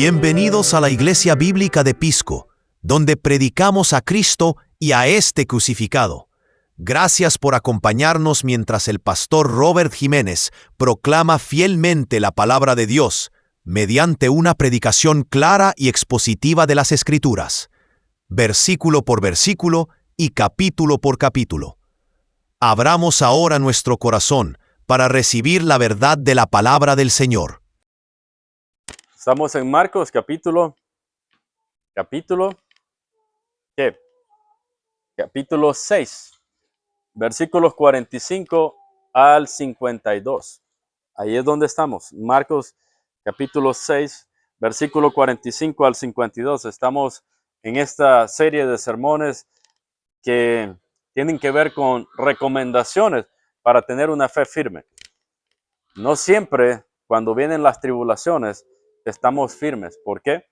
Bienvenidos a la Iglesia Bíblica de Pisco, donde predicamos a Cristo y a este crucificado. Gracias por acompañarnos mientras el pastor Robert Jiménez proclama fielmente la palabra de Dios, mediante una predicación clara y expositiva de las Escrituras, versículo por versículo y capítulo por capítulo. Abramos ahora nuestro corazón para recibir la verdad de la palabra del Señor. Estamos en Marcos capítulo ¿qué? Capítulo 6, versículos 45 al 52. Ahí es donde estamos. Marcos capítulo 6, versículo 45 al 52. Estamos en esta serie de sermones que tienen que ver con recomendaciones para tener una fe firme. No siempre cuando vienen las tribulaciones estamos firmes. ¿Por qué?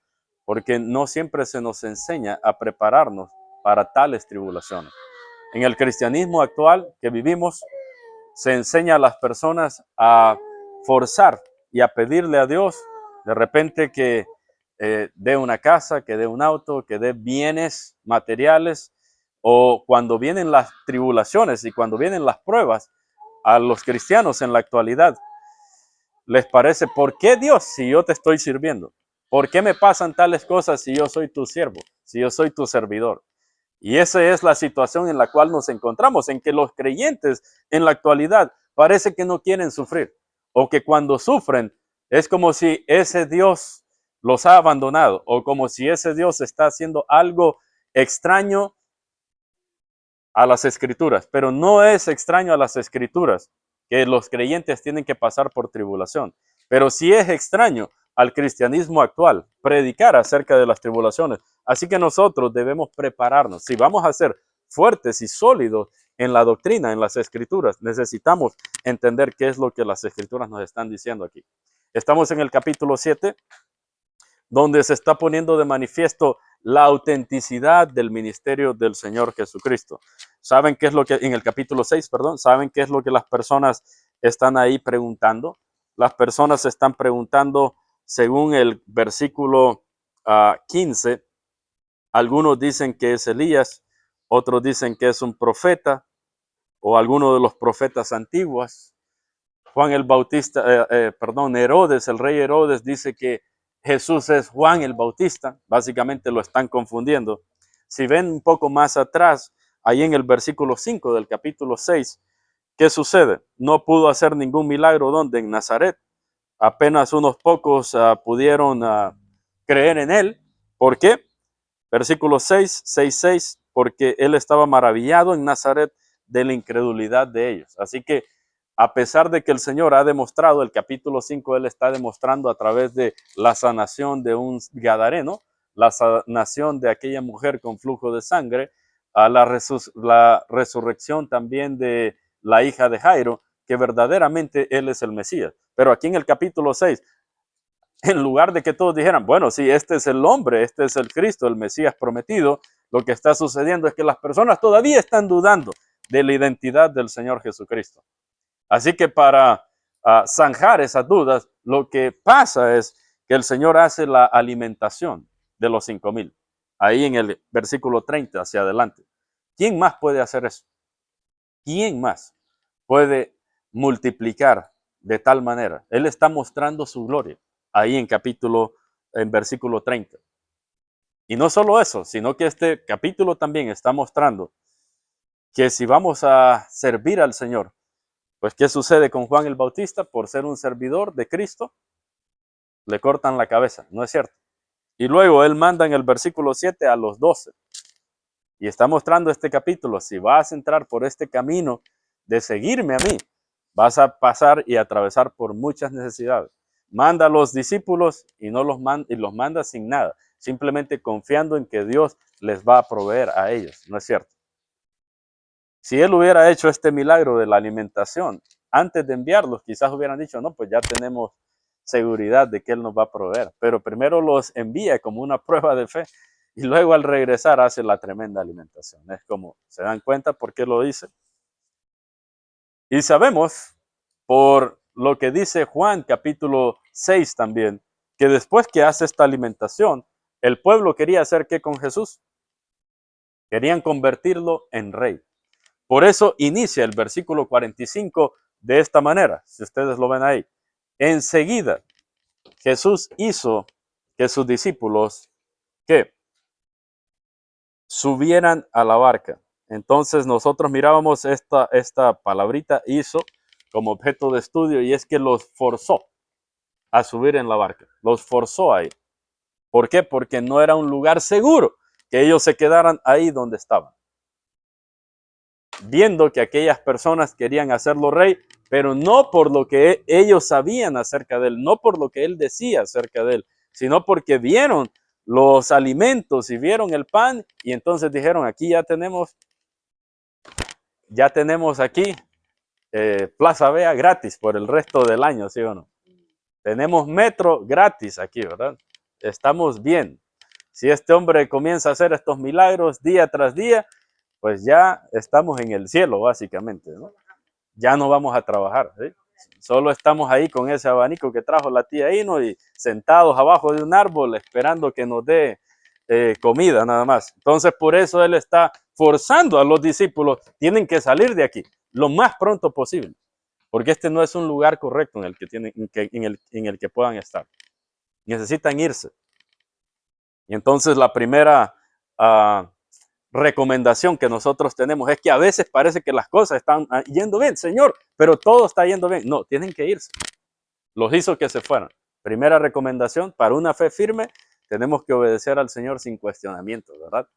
Porque no siempre se nos enseña a prepararnos para tales tribulaciones. En el cristianismo actual que vivimos, se enseña a las personas a forzar y a pedirle a Dios de repente que dé una casa, que dé un auto, que dé bienes materiales, o cuando vienen las tribulaciones y cuando vienen las pruebas, a los cristianos en la actualidad les parece, ¿por qué Dios si yo te estoy sirviendo? ¿Por qué me pasan tales cosas si yo soy tu siervo, si yo soy tu servidor? Y esa es la situación en la cual nos encontramos, en que los creyentes en la actualidad parece que no quieren sufrir, o que cuando sufren es como si ese Dios los ha abandonado, o como si ese Dios está haciendo algo extraño a las Escrituras. Pero no es extraño a las Escrituras que los creyentes tienen que pasar por tribulación, pero sí es extraño al cristianismo actual predicar acerca de las tribulaciones. Así que nosotros debemos prepararnos. Si vamos a ser fuertes y sólidos en la doctrina, en las Escrituras, necesitamos entender qué es lo que las Escrituras nos están diciendo aquí. Estamos en el capítulo 7, donde se está poniendo de manifiesto la autenticidad del ministerio del Señor Jesucristo. ¿Saben qué es lo que, en el capítulo 6, perdón, saben qué es lo que las personas están ahí preguntando? Las personas están preguntando, según el versículo 15, algunos dicen que es Elías, otros dicen que es un profeta, o alguno de los profetas antiguos. Juan el Bautista, Herodes, el rey Herodes dice que Jesús es Juan el Bautista. Básicamente lo están confundiendo. Si ven un poco más atrás, ahí en el versículo 5 del capítulo 6, ¿qué sucede? No pudo hacer ningún milagro donde en Nazaret. Apenas unos pocos pudieron creer en él. ¿Por qué? Versículo 6, porque él estaba maravillado en Nazaret de la incredulidad de ellos. Así que a pesar de que el Señor ha demostrado, el capítulo 5, él está demostrando a través de la sanación de un gadareno, la sanación de aquella mujer con flujo de sangre, a la resurrección también de la hija de Jairo, que verdaderamente él es el Mesías. Pero aquí en el capítulo 6, en lugar de que todos dijeran, bueno, sí, este es el hombre, este es el Cristo, el Mesías prometido, lo que está sucediendo es que las personas todavía están dudando de la identidad del Señor Jesucristo. Así que para zanjar esas dudas, lo que pasa es que el Señor hace la alimentación de los 5,000. Ahí en el versículo 30 hacia adelante. ¿Quién más puede hacer eso? ¿Quién más puede multiplicar de tal manera? Él está mostrando su gloria ahí en versículo 30. Y no solo eso, sino que este capítulo también está mostrando que si vamos a servir al Señor, pues ¿qué sucede con Juan el Bautista? Por ser un servidor de Cristo, le cortan la cabeza, ¿no es cierto? Y luego él manda en el versículo 7 a los 12. Y está mostrando este capítulo, si vas a entrar por este camino de seguirme a mí, vas a pasar y atravesar por muchas necesidades. Manda a los discípulos y los manda sin nada, simplemente confiando en que Dios les va a proveer a ellos, ¿no es cierto? Si él hubiera hecho este milagro de la alimentación, antes de enviarlos, quizás hubieran dicho, no, pues ya tenemos seguridad de que él nos va a proveer. Pero primero los envía como una prueba de fe y luego al regresar hace la tremenda alimentación. Es como, ¿se dan cuenta por qué lo dice? Y sabemos, por lo que dice Juan capítulo 6 también, que después que hace esta alimentación, el pueblo quería hacer ¿qué con Jesús? Querían convertirlo en rey. Por eso inicia el versículo 45 de esta manera, si ustedes lo ven ahí. Enseguida, Jesús hizo que sus discípulos, ¿qué? Subieran a la barca. Entonces nosotros mirábamos esta palabrita hizo como objeto de estudio y es que los forzó a subir en la barca. Los forzó a ir. ¿Por qué? Porque no era un lugar seguro que ellos se quedaran ahí donde estaban. Viendo que aquellas personas querían hacerlo rey, pero no por lo que ellos sabían acerca de él, no por lo que él decía acerca de él, sino porque vieron los alimentos y vieron el pan y entonces dijeron, aquí ya tenemos aquí Plaza Vea gratis por el resto del año, ¿sí o no? Tenemos metro gratis aquí, ¿verdad? Estamos bien. Si este hombre comienza a hacer estos milagros día tras día, pues ya estamos en el cielo, básicamente, ¿no? Ya no vamos a trabajar, ¿sí? Solo estamos ahí con ese abanico que trajo la tía Ino y sentados abajo de un árbol esperando que nos dé comida nada más. Entonces, por eso él está forzando a los discípulos, tienen que salir de aquí lo más pronto posible, porque este no es un lugar correcto en el que, en el que puedan estar. Necesitan irse. Y entonces la primera recomendación que nosotros tenemos es que a veces parece que las cosas están yendo bien, Señor, pero todo está yendo bien. No, tienen que irse. Los hizo que se fueran. Primera recomendación, para una fe firme, tenemos que obedecer al Señor sin cuestionamiento, ¿verdad?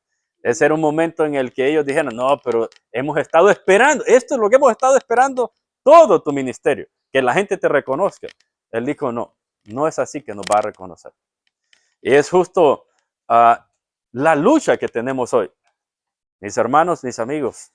Ese era un momento en el que ellos dijeron, no, pero hemos estado esperando, esto es lo que hemos estado esperando todo tu ministerio, que la gente te reconozca. Él dijo, no, no es así que nos va a reconocer. Y es justo la lucha que tenemos hoy. Mis hermanos, mis amigos,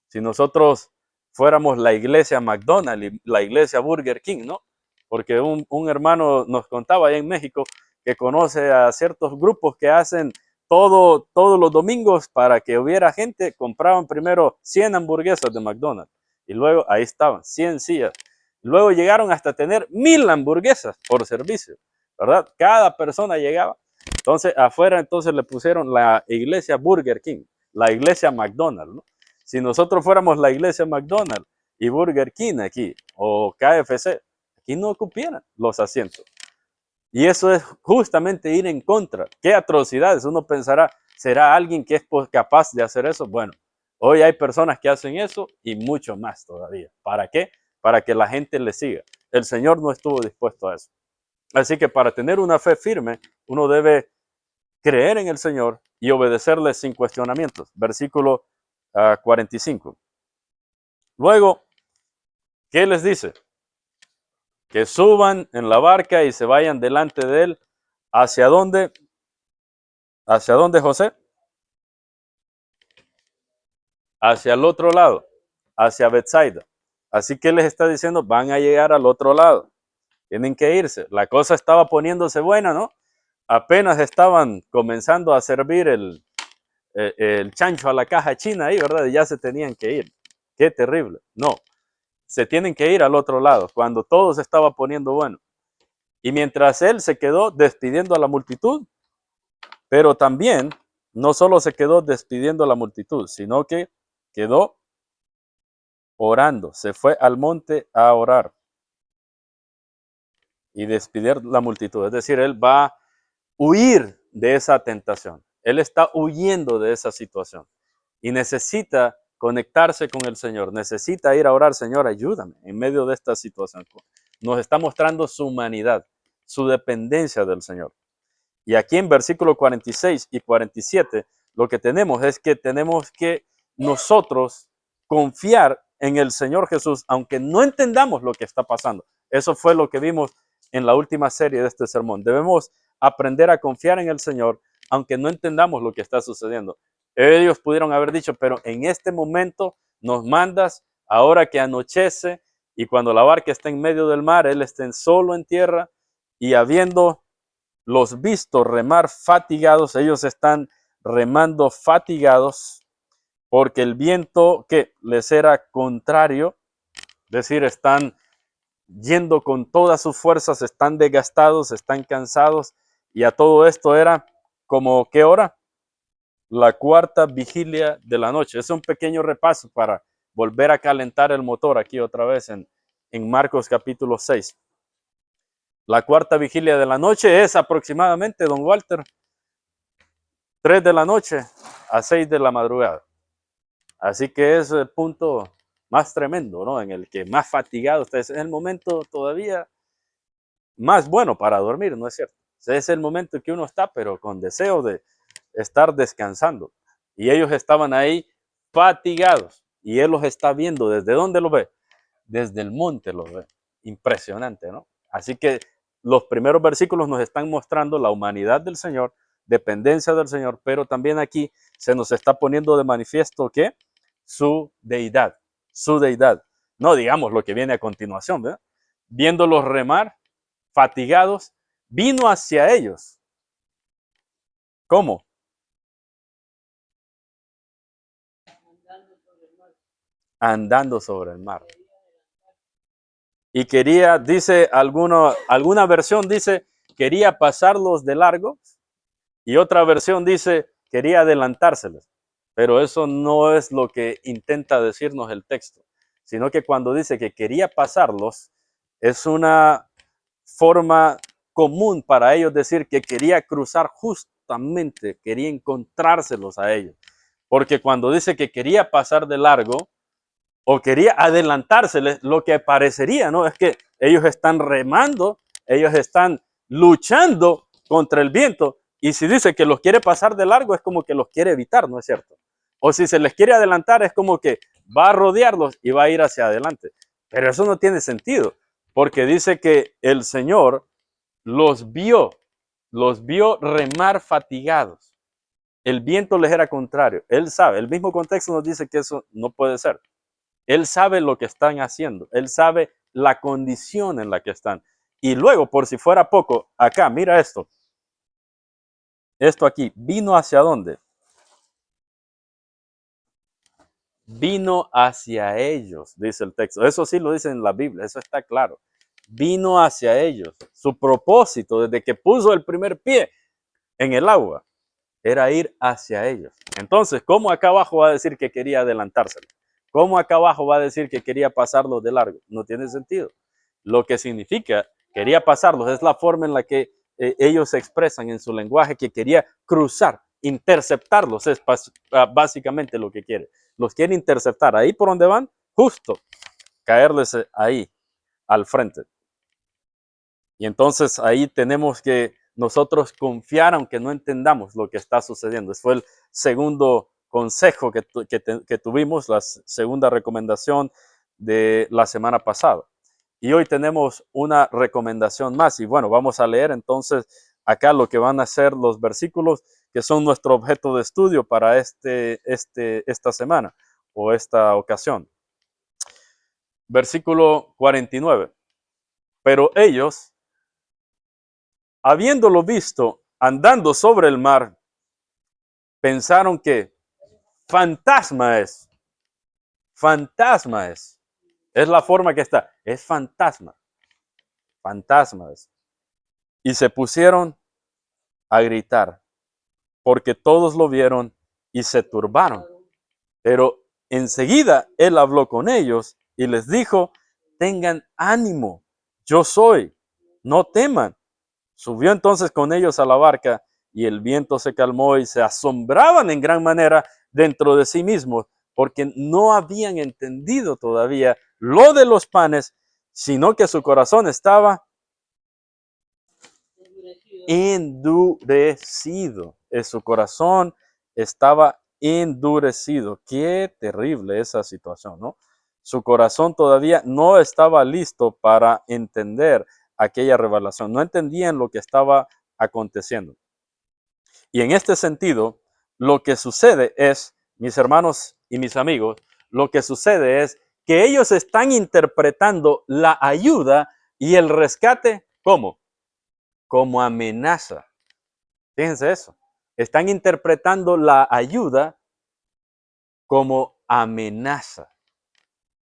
si nosotros fuéramos la iglesia McDonald's y la iglesia Burger King, ¿no? Porque un hermano nos contaba allá en México que conoce a ciertos grupos que hacen todos los domingos para que hubiera gente, compraban primero 100 hamburguesas de McDonald's y luego ahí estaban, 100 sillas. Luego llegaron hasta tener 1000 hamburguesas por servicio, ¿verdad? Cada persona llegaba. Entonces afuera entonces le pusieron la iglesia Burger King, la iglesia McDonald's, ¿no? Si nosotros fuéramos la iglesia McDonald's y Burger King aquí, o KFC, aquí no ocupieran los asientos. Y eso es justamente ir en contra. ¿Qué atrocidades? Uno pensará, ¿será alguien que es capaz de hacer eso? Bueno, hoy hay personas que hacen eso y mucho más todavía. ¿Para qué? Para que la gente le siga. El Señor no estuvo dispuesto a eso. Así que para tener una fe firme, uno debe creer en el Señor y obedecerle sin cuestionamientos. Versículo 45. Luego, ¿qué les dice? Que suban en la barca y se vayan delante de él. ¿Hacia dónde? ¿Hacia dónde, José? Hacia el otro lado, hacia Bethsaida. Así que les está diciendo, van a llegar al otro lado. Tienen que irse. La cosa estaba poniéndose buena, ¿no? Apenas estaban comenzando a servir el chancho a la caja china ahí, ¿verdad? Y ya se tenían que ir. Qué terrible. No, se tienen que ir al otro lado, cuando todo se estaba poniendo bueno. Y mientras él se quedó despidiendo a la multitud, pero también no solo se quedó despidiendo a la multitud, sino que quedó orando. Se fue al monte a orar y despedir la multitud. Es decir, él va a huir de esa tentación. Él está huyendo de esa situación y necesita conectarse con el Señor. Necesita ir a orar, Señor, ayúdame en medio de esta situación. Nos está mostrando su humanidad, su dependencia del Señor. Y aquí en versículo 46 y 47, lo que tenemos es que tenemos que nosotros confiar en el Señor Jesús, aunque no entendamos lo que está pasando. Eso fue lo que vimos en la última serie de este sermón. Debemos aprender a confiar en el Señor, aunque no entendamos lo que está sucediendo. Ellos pudieron haber dicho, pero en este momento nos mandas, ahora que anochece, y cuando la barca está en medio del mar, Él está solo en tierra, y habiendo los visto remar fatigados, ellos están remando fatigados, porque el viento que les era contrario, es decir, están yendo con todas sus fuerzas, están desgastados, están cansados, y a todo esto era como, ¿qué hora? La cuarta vigilia de la noche. Es un pequeño repaso para volver a calentar el motor aquí otra vez en Marcos capítulo 6. La cuarta vigilia de la noche es aproximadamente, don Walter, 3 de la noche a 6 de la madrugada. Así que es el punto más tremendo, ¿no? En el que más fatigado está. Es el momento todavía más bueno para dormir, ¿no es cierto? Es el momento en que uno está, pero con deseo de estar descansando. Y ellos estaban ahí fatigados. Y él los está viendo. ¿Desde dónde lo ve? Desde el monte lo ve. Impresionante, ¿no? Así que los primeros versículos nos están mostrando la humanidad del Señor, dependencia del Señor, pero también aquí se nos está poniendo de manifiesto que su deidad. No digamos lo que viene a continuación, ¿verdad? Viéndolos remar, fatigados, vino hacia ellos. ¿Cómo? Andando sobre el mar. Y quería, dice alguna versión dice, quería pasarlos de largo, y otra versión dice, quería adelantárselos. Pero eso no es lo que intenta decirnos el texto, sino que cuando dice que quería pasarlos, es una forma común para ellos decir que quería cruzar justamente, quería encontrárselos a ellos. Porque cuando dice que quería pasar de largo o quería adelantárseles, lo que parecería, ¿no? Es que ellos están remando, ellos están luchando contra el viento. Y si dice que los quiere pasar de largo, es como que los quiere evitar, ¿no es cierto? O si se les quiere adelantar, es como que va a rodearlos y va a ir hacia adelante. Pero eso no tiene sentido, porque dice que el Señor los vio remar fatigados. El viento les era contrario. Él sabe, el mismo contexto nos dice que eso no puede ser. Él sabe lo que están haciendo. Él sabe la condición en la que están. Y luego, por si fuera poco, acá, mira esto. Esto aquí, ¿vino hacia dónde? Vino hacia ellos, dice el texto. Eso sí lo dice en la Biblia, eso está claro. Vino hacia ellos. Su propósito, desde que puso el primer pie en el agua, era ir hacia ellos. Entonces, ¿cómo acá abajo va a decir que quería adelantárselo? ¿Cómo acá abajo va a decir que quería pasarlos de largo? No tiene sentido. Lo que significa quería pasarlos es la forma en la que ellos se expresan en su lenguaje, que quería cruzar, interceptarlos, es básicamente lo que quiere. Los quiere interceptar ahí por donde van, justo caerles ahí al frente. Y entonces ahí tenemos que nosotros confiar aunque no entendamos lo que está sucediendo. Ese fue el segundo consejo que tuvimos, la segunda recomendación de la semana pasada. Y hoy tenemos una recomendación más. Y bueno, vamos a leer entonces acá lo que van a ser los versículos que son nuestro objeto de estudio para esta semana o esta ocasión. Versículo 49. Pero ellos, habiéndolo visto andando sobre el mar, pensaron que fantasma es. Fantasma es. Es la forma que está. Es fantasma. Fantasma es. Y se pusieron a gritar, porque todos lo vieron y se turbaron. Pero enseguida él habló con ellos y les dijo, tengan ánimo, yo soy, no teman. Subió entonces con ellos a la barca y el viento se calmó y se asombraban en gran manera dentro de sí mismos porque no habían entendido todavía lo de los panes, sino que su corazón estaba endurecido. Su corazón estaba endurecido. Qué terrible esa situación, ¿no? Su corazón todavía no estaba listo para entender aquella revelación. No entendían lo que estaba aconteciendo. Y en este sentido, lo que sucede es, mis hermanos y mis amigos, lo que sucede es que ellos están interpretando la ayuda y el rescate, ¿cómo? Como amenaza. Fíjense eso. Están interpretando la ayuda como amenaza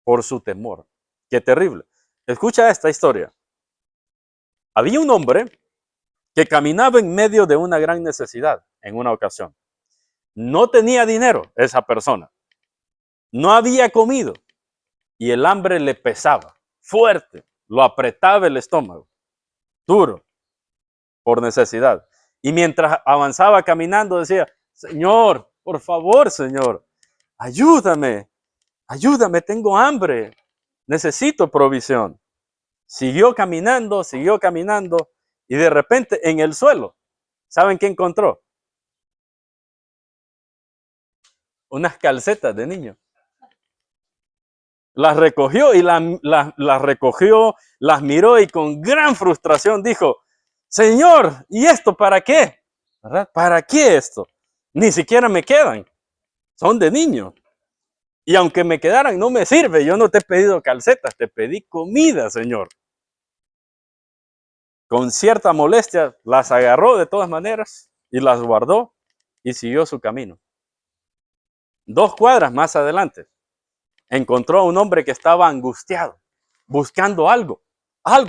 por su temor. Qué terrible. Escucha esta historia. Había un hombre que caminaba en medio de una gran necesidad en una ocasión. No tenía dinero esa persona. No había comido y el hambre le pesaba fuerte, lo apretaba el estómago, duro, por necesidad. Y mientras avanzaba caminando decía, Señor, por favor, Señor, ayúdame, ayúdame, tengo hambre, necesito provisión. Siguió caminando y de repente en el suelo, ¿saben qué encontró? Unas calcetas de niño. Las recogió y las recogió, las miró y con gran frustración dijo, Señor, ¿y esto para qué? ¿Verdad? ¿Para qué esto? Ni siquiera me quedan, son de niño. Y aunque me quedaran, no me sirve, yo no te he pedido calcetas, te pedí comida, Señor. Con cierta molestia las agarró de todas maneras y las guardó y siguió su camino. 2 cuadras más adelante, encontró a un hombre que estaba angustiado, buscando algo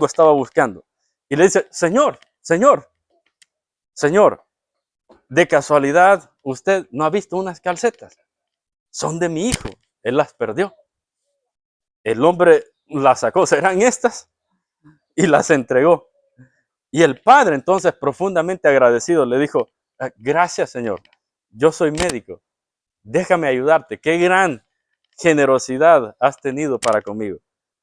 estaba buscando. Y le dice, Señor, Señor, Señor, de casualidad, usted no ha visto unas calcetas. Son de mi hijo, él las perdió. El hombre las sacó, ¿serán estas? Y las entregó. Y el padre entonces, profundamente agradecido, le dijo, gracias Señor, yo soy médico, déjame ayudarte, qué gran generosidad has tenido para conmigo.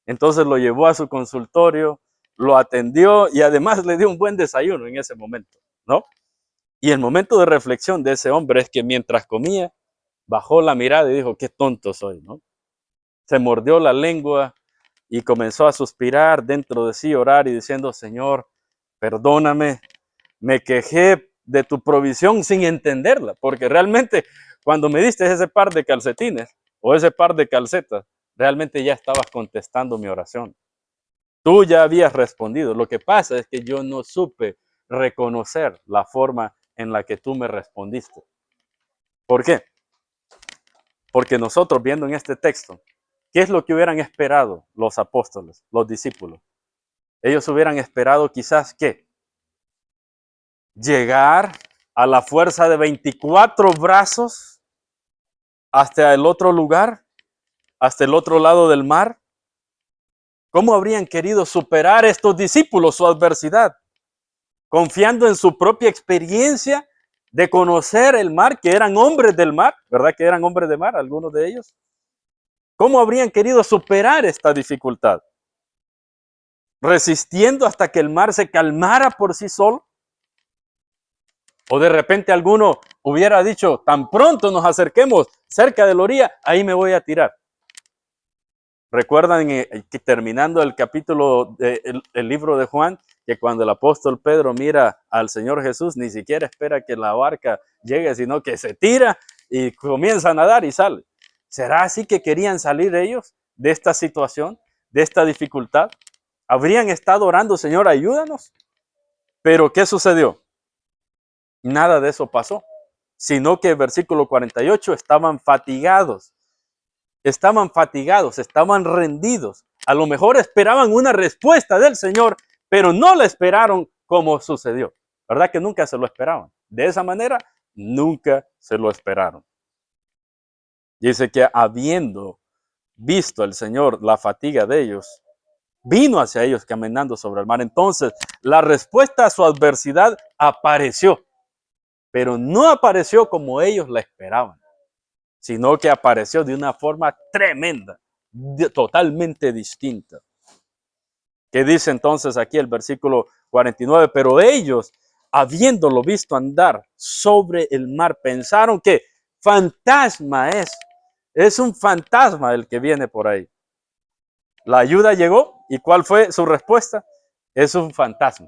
Entonces lo llevó a su consultorio, lo atendió y además le dio un buen desayuno en ese momento, ¿no? Y el momento de reflexión de ese hombre es que mientras comía, bajó la mirada y dijo, qué tonto soy, ¿no? Se mordió la lengua y comenzó a suspirar dentro de sí, orar y diciendo, Señor, perdóname, me quejé de tu provisión sin entenderla, porque realmente cuando me diste ese par de calcetines o ese par de calcetas, realmente ya estabas contestando mi oración. Tú ya habías respondido. Lo que pasa es que yo no supe reconocer la forma en la que tú me respondiste. ¿Por qué? Porque nosotros viendo en este texto, ¿qué es lo que hubieran esperado los apóstoles, los discípulos? Ellos hubieran esperado quizás ¿qué? Llegar a la fuerza de 24 brazos hasta el otro lugar, hasta el otro lado del mar. ¿Cómo habrían querido superar estos discípulos su adversidad? Confiando en su propia experiencia de conocer el mar, que eran hombres del mar, ¿verdad que eran hombres de mar algunos de ellos? ¿Cómo habrían querido superar esta dificultad? ¿Resistiendo hasta que el mar se calmara por sí solo? ¿O de repente alguno hubiera dicho, tan pronto nos acerquemos cerca de la orilla, ahí me voy a tirar? Recuerdan que terminando el capítulo del libro de Juan, que cuando el apóstol Pedro mira al Señor Jesús, ni siquiera espera que la barca llegue, sino que se tira y comienza a nadar y sale. ¿Será así que querían salir ellos de esta situación, de esta dificultad? ¿Habrían estado orando, Señor, ayúdanos? Pero ¿qué sucedió? Nada de eso pasó, sino que en versículo 48 estaban fatigados, estaban rendidos. A lo mejor esperaban una respuesta del Señor, pero no la esperaron como sucedió. ¿Verdad que nunca se lo esperaban? De esa manera, nunca se lo esperaron. Dice que habiendo visto el Señor la fatiga de ellos, vino hacia ellos caminando sobre el mar. Entonces, la respuesta a su adversidad apareció, pero no apareció como ellos la esperaban, sino que apareció de una forma tremenda, totalmente distinta. ¿Qué dice entonces aquí el versículo 49? Pero ellos, habiéndolo visto andar sobre el mar, pensaron que fantasma es un fantasma el que viene por ahí. La ayuda llegó y ¿cuál fue su respuesta? Es un fantasma.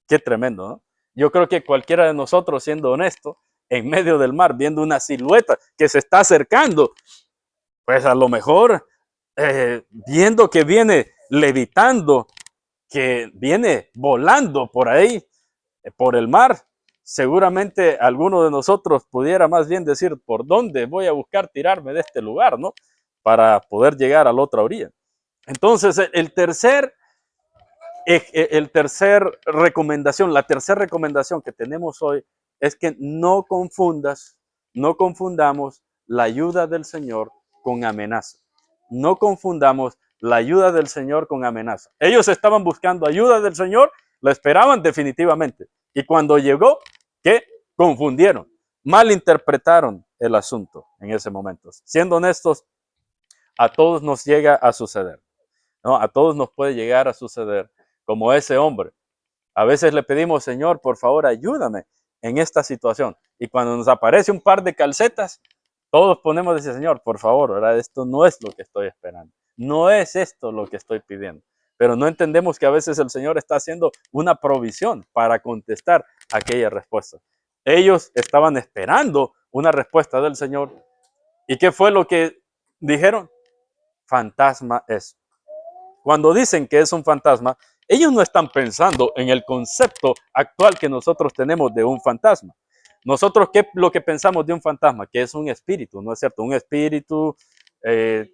Qué tremendo, ¿no? Yo creo que cualquiera de nosotros, siendo honesto, en medio del mar, viendo una silueta que se está acercando, pues a lo mejor viendo que viene levitando, que viene volando por ahí, por el mar, seguramente alguno de nosotros pudiera más bien decir, ¿por dónde voy a buscar tirarme de este lugar, no? Para poder llegar a la otra orilla. Entonces, la tercera recomendación que tenemos hoy es que no confundamos la ayuda del Señor con amenaza. No confundamos la ayuda del Señor con amenaza. Ellos estaban buscando ayuda del Señor, la esperaban definitivamente. Y cuando llegó, ¿qué? Confundieron, malinterpretaron el asunto en ese momento. Siendo honestos, a todos nos llega a suceder, ¿no? A todos nos puede llegar a suceder como ese hombre. A veces le pedimos, Señor, por favor, ayúdame en esta situación. Y cuando nos aparece un par de calcetas, todos ponemos a decir, Señor, por favor, ¿verdad? Esto no es lo que estoy esperando. No es esto lo que estoy pidiendo. Pero no entendemos que a veces el Señor está haciendo una provisión para contestar aquella respuesta. Ellos estaban esperando una respuesta del Señor. ¿Y qué fue lo que dijeron? Fantasma es. Cuando dicen que es un fantasma, ellos no están pensando en el concepto actual que nosotros tenemos de un fantasma. Nosotros, ¿qué es lo que pensamos de un fantasma? Que es un espíritu, ¿no es cierto? Un espíritu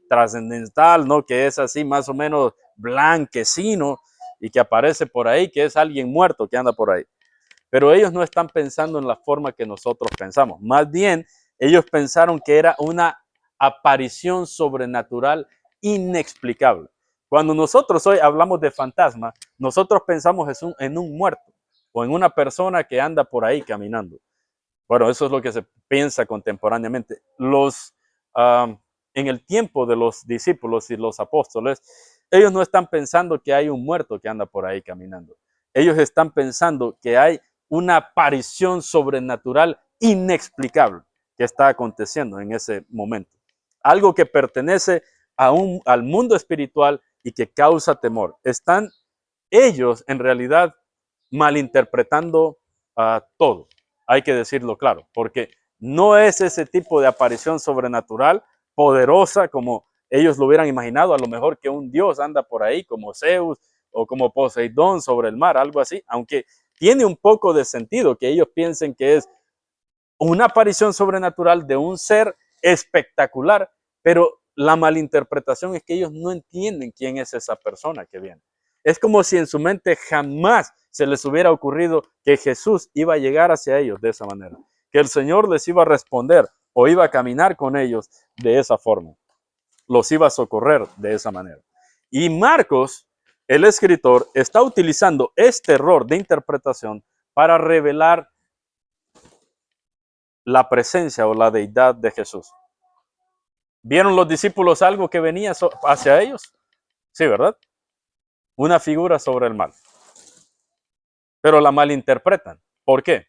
trascendental, ¿no? Que es así más o menos blanquecino y que aparece por ahí, que es alguien muerto que anda por ahí. Pero ellos no están pensando en la forma que nosotros pensamos. Más bien, ellos pensaron que era una aparición sobrenatural inexplicable. Cuando nosotros hoy hablamos de fantasma, nosotros pensamos en un muerto o en una persona que anda por ahí caminando. Bueno, eso es lo que se piensa contemporáneamente. En el tiempo de los discípulos y los apóstoles, ellos no están pensando que hay un muerto que anda por ahí caminando. Ellos están pensando que hay una aparición sobrenatural inexplicable que está aconteciendo en ese momento. Algo que pertenece al mundo espiritual y que causa temor. Están ellos en realidad malinterpretando todo. Hay que decirlo claro, porque no es ese tipo de aparición sobrenatural poderosa como ellos lo hubieran imaginado. A lo mejor que un dios anda por ahí como Zeus o como Poseidón sobre el mar, algo así, aunque tiene un poco de sentido que ellos piensen que es una aparición sobrenatural de un ser espectacular, pero la malinterpretación es que ellos no entienden quién es esa persona que viene. Es como si en su mente jamás se les hubiera ocurrido que Jesús iba a llegar hacia ellos de esa manera, que el Señor les iba a responder o iba a caminar con ellos de esa forma, los iba a socorrer de esa manera. Y Marcos, el escritor, está utilizando este error de interpretación para revelar la presencia o la deidad de Jesús. ¿Vieron los discípulos algo que venía hacia ellos? Sí, ¿verdad? Una figura sobre el mar. Pero la malinterpretan. ¿Por qué?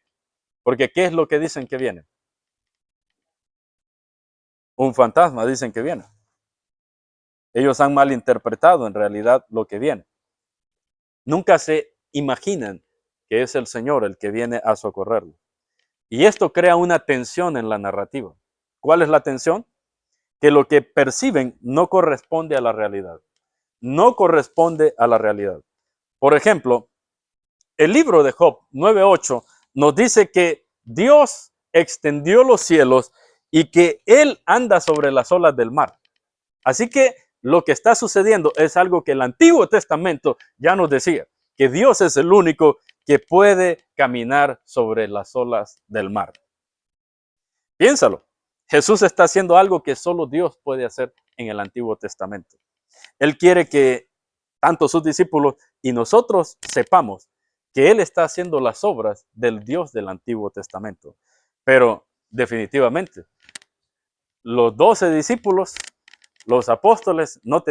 Porque ¿qué es lo que dicen que viene? Un fantasma dicen que viene. Ellos han malinterpretado en realidad lo que viene. Nunca se imaginan que es el Señor el que viene a socorrerlos. Y esto crea una tensión en la narrativa. ¿Cuál es la tensión? Que lo que perciben no corresponde a la realidad. No corresponde a la realidad. Por ejemplo, el libro de Job 9:8 nos dice que Dios extendió los cielos y que Él anda sobre las olas del mar. Así que lo que está sucediendo es algo que el Antiguo Testamento ya nos decía, que Dios es el único que puede caminar sobre las olas del mar. Piénsalo, Jesús está haciendo algo que solo Dios puede hacer en el Antiguo Testamento. Él quiere que tanto sus discípulos y nosotros sepamos que Él está haciendo las obras del Dios del Antiguo Testamento. Pero definitivamente, los 12 discípulos, los apóstoles, no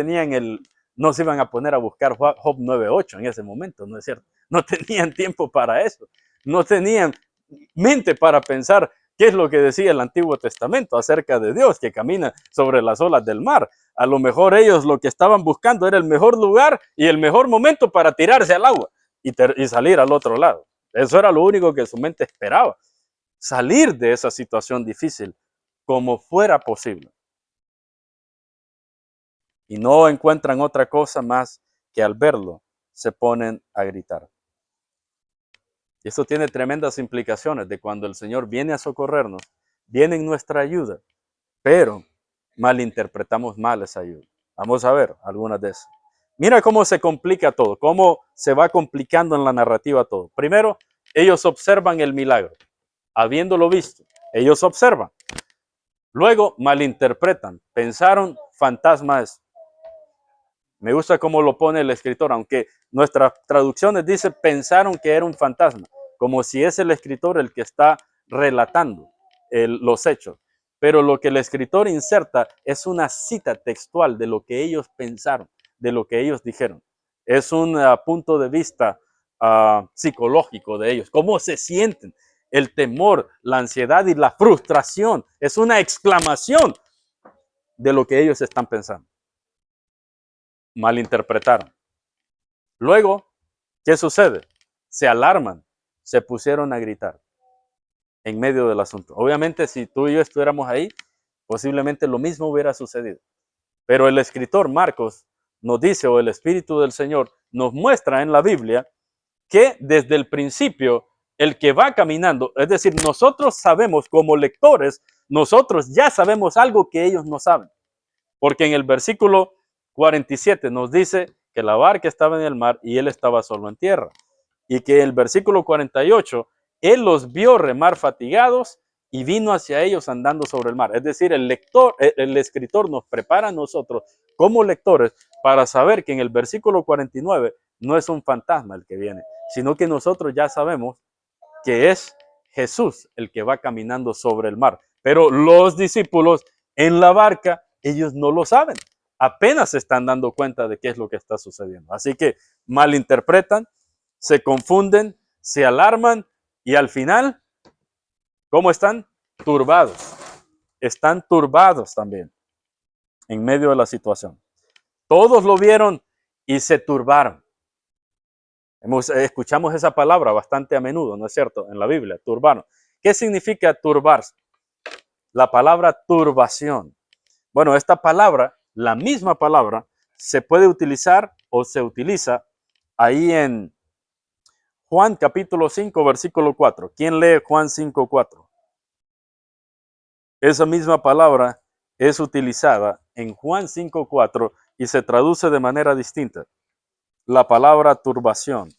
se iban a poner a buscar Job 9:8 en ese momento, ¿no es cierto? No tenían tiempo para eso. No tenían mente para pensar qué es lo que decía el Antiguo Testamento acerca de Dios que camina sobre las olas del mar. A lo mejor ellos lo que estaban buscando era el mejor lugar y el mejor momento para tirarse al agua y salir al otro lado. Eso era lo único que su mente esperaba, salir de esa situación difícil como fuera posible. Y no encuentran otra cosa más que al verlo se ponen a gritar. Y esto tiene tremendas implicaciones de cuando el Señor viene a socorrernos, viene en nuestra ayuda, pero malinterpretamos mal esa ayuda. Vamos a ver algunas de esas. Mira cómo se complica todo, cómo se va complicando en la narrativa todo. Primero, ellos observan el milagro. Habiéndolo visto, ellos observan. Luego, malinterpretan. Pensaron, fantasmas. Me gusta cómo lo pone el escritor, aunque nuestras traducciones dice pensaron que era un fantasma, como si es el escritor el que está relatando los hechos. Pero lo que el escritor inserta es una cita textual de lo que ellos pensaron, de lo que ellos dijeron. Es un punto de vista psicológico de ellos, cómo se sienten, el temor, la ansiedad y la frustración. Es una exclamación de lo que ellos están pensando. Malinterpretaron. Luego, ¿qué sucede? Se alarman, se pusieron a gritar en medio del asunto. Obviamente, si tú y yo estuviéramos ahí, posiblemente lo mismo hubiera sucedido. Pero el escritor Marcos nos dice, o el Espíritu del Señor nos muestra en la Biblia, que desde el principio, el que va caminando, es decir, nosotros sabemos como lectores, nosotros ya sabemos algo que ellos no saben. Porque en el versículo 47 nos dice que la barca estaba en el mar y él estaba solo en tierra. Y que el versículo 48, él los vio remar fatigados y vino hacia ellos andando sobre el mar. Es decir, el escritor nos prepara a nosotros como lectores para saber que en el versículo 49 no es un fantasma el que viene, sino que nosotros ya sabemos que es Jesús el que va caminando sobre el mar. Pero los discípulos en la barca, ellos no lo saben. Apenas se están dando cuenta de qué es lo que está sucediendo. Así que malinterpretan, se confunden, se alarman y al final, ¿cómo están? Turbados. Están turbados también en medio de la situación. Todos lo vieron y se turbaron. Escuchamos esa palabra bastante a menudo, ¿no es cierto? En la Biblia, turbaron. ¿Qué significa turbarse? La palabra turbación. Bueno, esta palabra, la misma palabra, se puede utilizar o se utiliza ahí en Juan capítulo 5, versículo 4. ¿Quién lee Juan 5, 4? Esa misma palabra es utilizada en Juan 5, 4 y se traduce de manera distinta. La palabra turbación.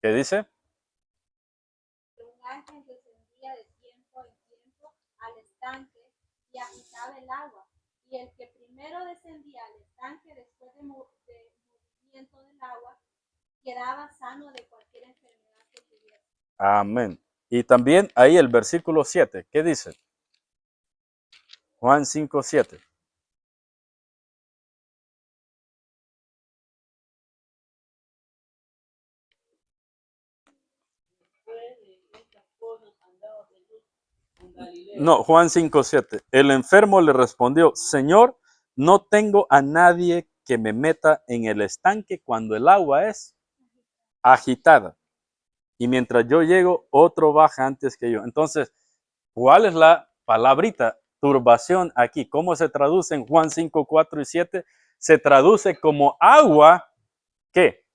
¿Qué dice? Un ángel descendía de tiempo en tiempo al estanque y agitaba el agua. Y el que primero descendía al estanque después de movimiento del agua quedaba sano de cualquier enfermedad que tuviera. Amén. Y también ahí el versículo 7. ¿Qué dice? Juan 5, 7. No, Juan 5, 7. El enfermo le respondió, Señor, no tengo a nadie que me meta en el estanque cuando el agua es agitada. Y mientras yo llego, otro baja antes que yo. Entonces, ¿cuál es la palabrita turbación aquí? ¿Cómo se traduce en Juan 5, 4 y 7? Se traduce como agua, ¿qué?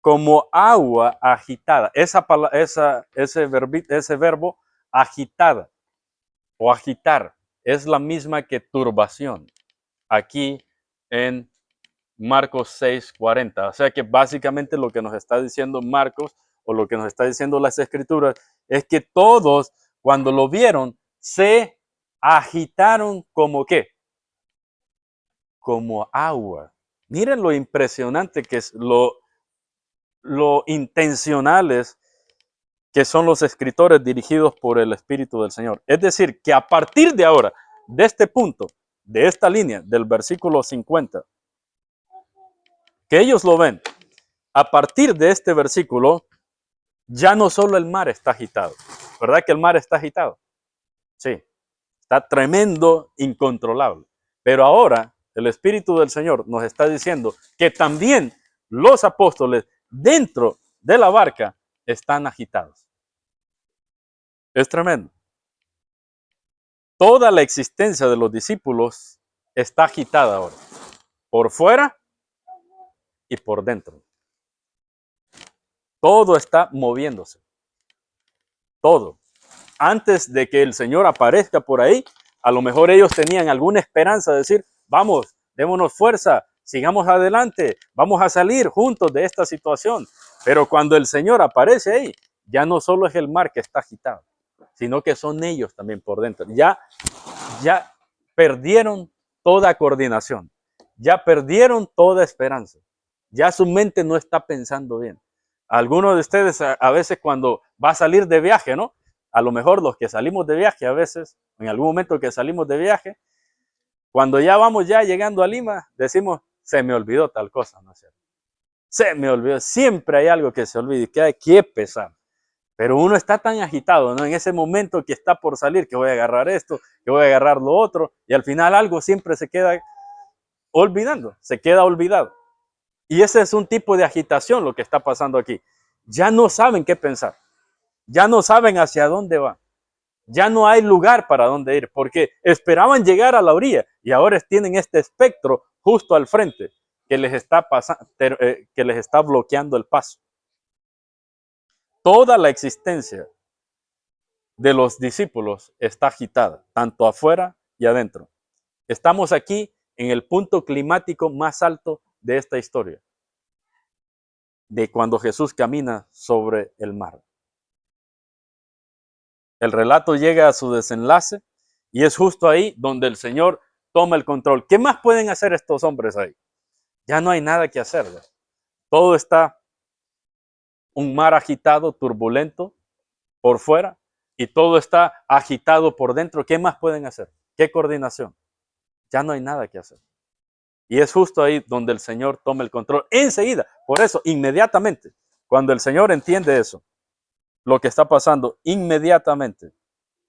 Como agua agitada. Ese verbo agitada o agitar es la misma que turbación aquí en Marcos 6:40. O sea que básicamente lo que nos está diciendo Marcos o lo que nos está diciendo las escrituras es que todos cuando lo vieron se agitaron como qué? Como agua. Miren lo impresionante que es, lo intencionales que son los escritores dirigidos por el Espíritu del Señor. Es decir, que a partir de ahora, de este punto, de esta línea, del versículo 50, que ellos lo ven, a partir de este versículo, ya no solo el mar está agitado, ¿verdad que el mar está agitado? Sí, está tremendo, incontrolable. Pero ahora el Espíritu del Señor nos está diciendo que también los apóstoles dentro de la barca están agitados. Es tremendo. Toda la existencia de los discípulos está agitada ahora, por fuera y por dentro. Todo está moviéndose. todo. Antes de que el Señor aparezca por ahí, a lo mejor ellos tenían alguna esperanza de decir, vamos, démonos fuerza, sigamos adelante, vamos a salir juntos de esta situación. Pero cuando el Señor aparece ahí, ya no solo es el mar que está agitado, sino que son ellos también por dentro. Ya perdieron toda coordinación, ya perdieron toda esperanza, ya su mente no está pensando bien. Algunos de ustedes a veces cuando va a salir de viaje, ¿no? A lo mejor los que salimos de viaje a veces, en algún momento que salimos de viaje, cuando ya vamos ya llegando a Lima, decimos, se me olvidó tal cosa, ¿no es cierto? Se me olvidó, siempre hay algo que se olvida y que hay que pesar. Pero uno está tan agitado, ¿no? En ese momento que está por salir, que voy a agarrar esto, que voy a agarrar lo otro, y al final algo siempre se queda olvidando, se queda olvidado. Y ese es un tipo de agitación lo que está pasando aquí. Ya no saben qué pensar, ya no saben hacia dónde van, ya no hay lugar para dónde ir, porque esperaban llegar a la orilla y ahora tienen este espectro justo al frente que les está que les está bloqueando el paso. Toda la existencia de los discípulos está agitada, tanto afuera y adentro. Estamos aquí en el punto climático más alto de esta historia, de cuando Jesús camina sobre el mar. El relato llega a su desenlace y es justo ahí donde el Señor toma el control. ¿Qué más pueden hacer estos hombres ahí? Ya no hay nada que hacer, ¿verdad? Todo está un mar agitado, turbulento por fuera y todo está agitado por dentro. ¿Qué más pueden hacer? ¿Qué coordinación? Ya no hay nada que hacer. Y es justo ahí donde el Señor toma el control enseguida. Por eso, inmediatamente, cuando el Señor entiende eso, lo que está pasando, inmediatamente,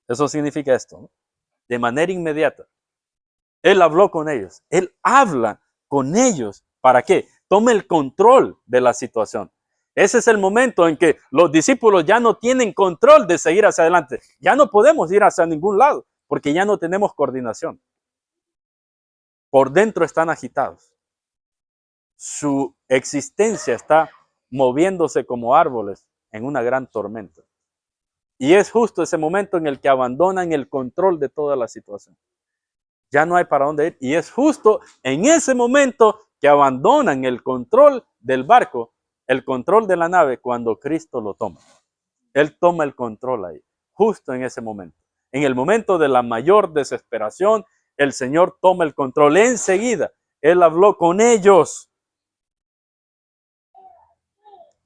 eso significa esto, ¿no? De manera inmediata. Él habló con ellos. Él habla con ellos. ¿Para qué? Toma el control de la situación. Ese es el momento en que los discípulos ya no tienen control de seguir hacia adelante. Ya no podemos ir hacia ningún lado porque ya no tenemos coordinación. Por dentro están agitados. Su existencia está moviéndose como árboles en una gran tormenta. Y es justo ese momento en el que abandonan el control de toda la situación. Ya no hay para dónde ir. Y es justo en ese momento que abandonan el control del barco, el control de la nave, cuando Cristo lo toma. Él toma el control ahí, justo en ese momento. En el momento de la mayor desesperación, el Señor toma el control. Enseguida, Él habló con ellos.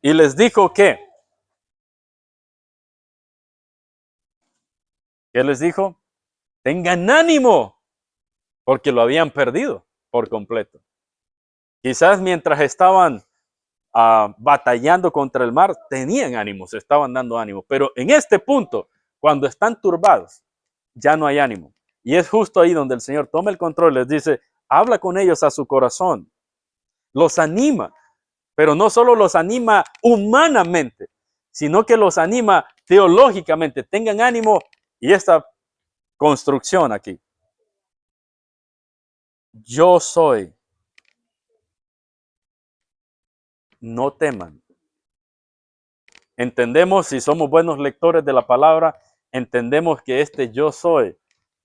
Y les dijo que. ¿Qué les dijo? Tengan ánimo, porque lo habían perdido por completo. Quizás mientras estaban batallando contra el mar, tenían ánimo, se estaban dando ánimo. Pero en este punto, cuando están turbados, ya no hay ánimo. Y es justo ahí donde el Señor toma el control, les dice, habla con ellos a su corazón, los anima, pero no solo los anima humanamente, sino que los anima teológicamente. Tengan ánimo. Y esta construcción aquí. Yo soy. No teman. Entendemos, si somos buenos lectores de la palabra, entendemos que este yo soy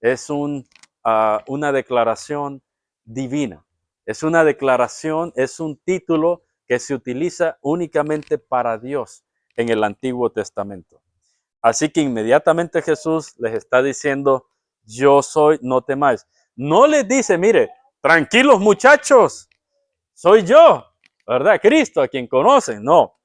es una declaración divina. Es una declaración, es un título que se utiliza únicamente para Dios en el Antiguo Testamento. Así que inmediatamente Jesús les está diciendo, yo soy, no temáis. No les dice, mire, tranquilos muchachos, soy yo, ¿verdad? Cristo, a quien conocen. No,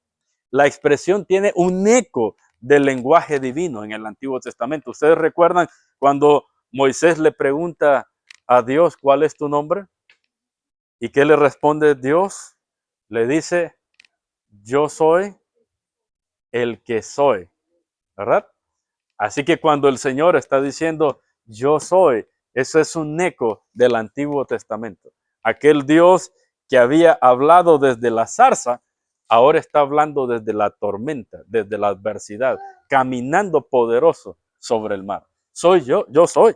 la expresión tiene un eco del lenguaje divino en el Antiguo Testamento. ¿Ustedes recuerdan cuando Moisés le pregunta a Dios, ¿cuál es tu nombre? ¿Y qué le responde Dios? Le dice, yo soy el que soy, ¿verdad? Así que cuando el Señor está diciendo, yo soy, eso es un eco del Antiguo Testamento. Aquel Dios que había hablado desde la zarza, ahora está hablando desde la tormenta, desde la adversidad, caminando poderoso sobre el mar. Soy yo soy.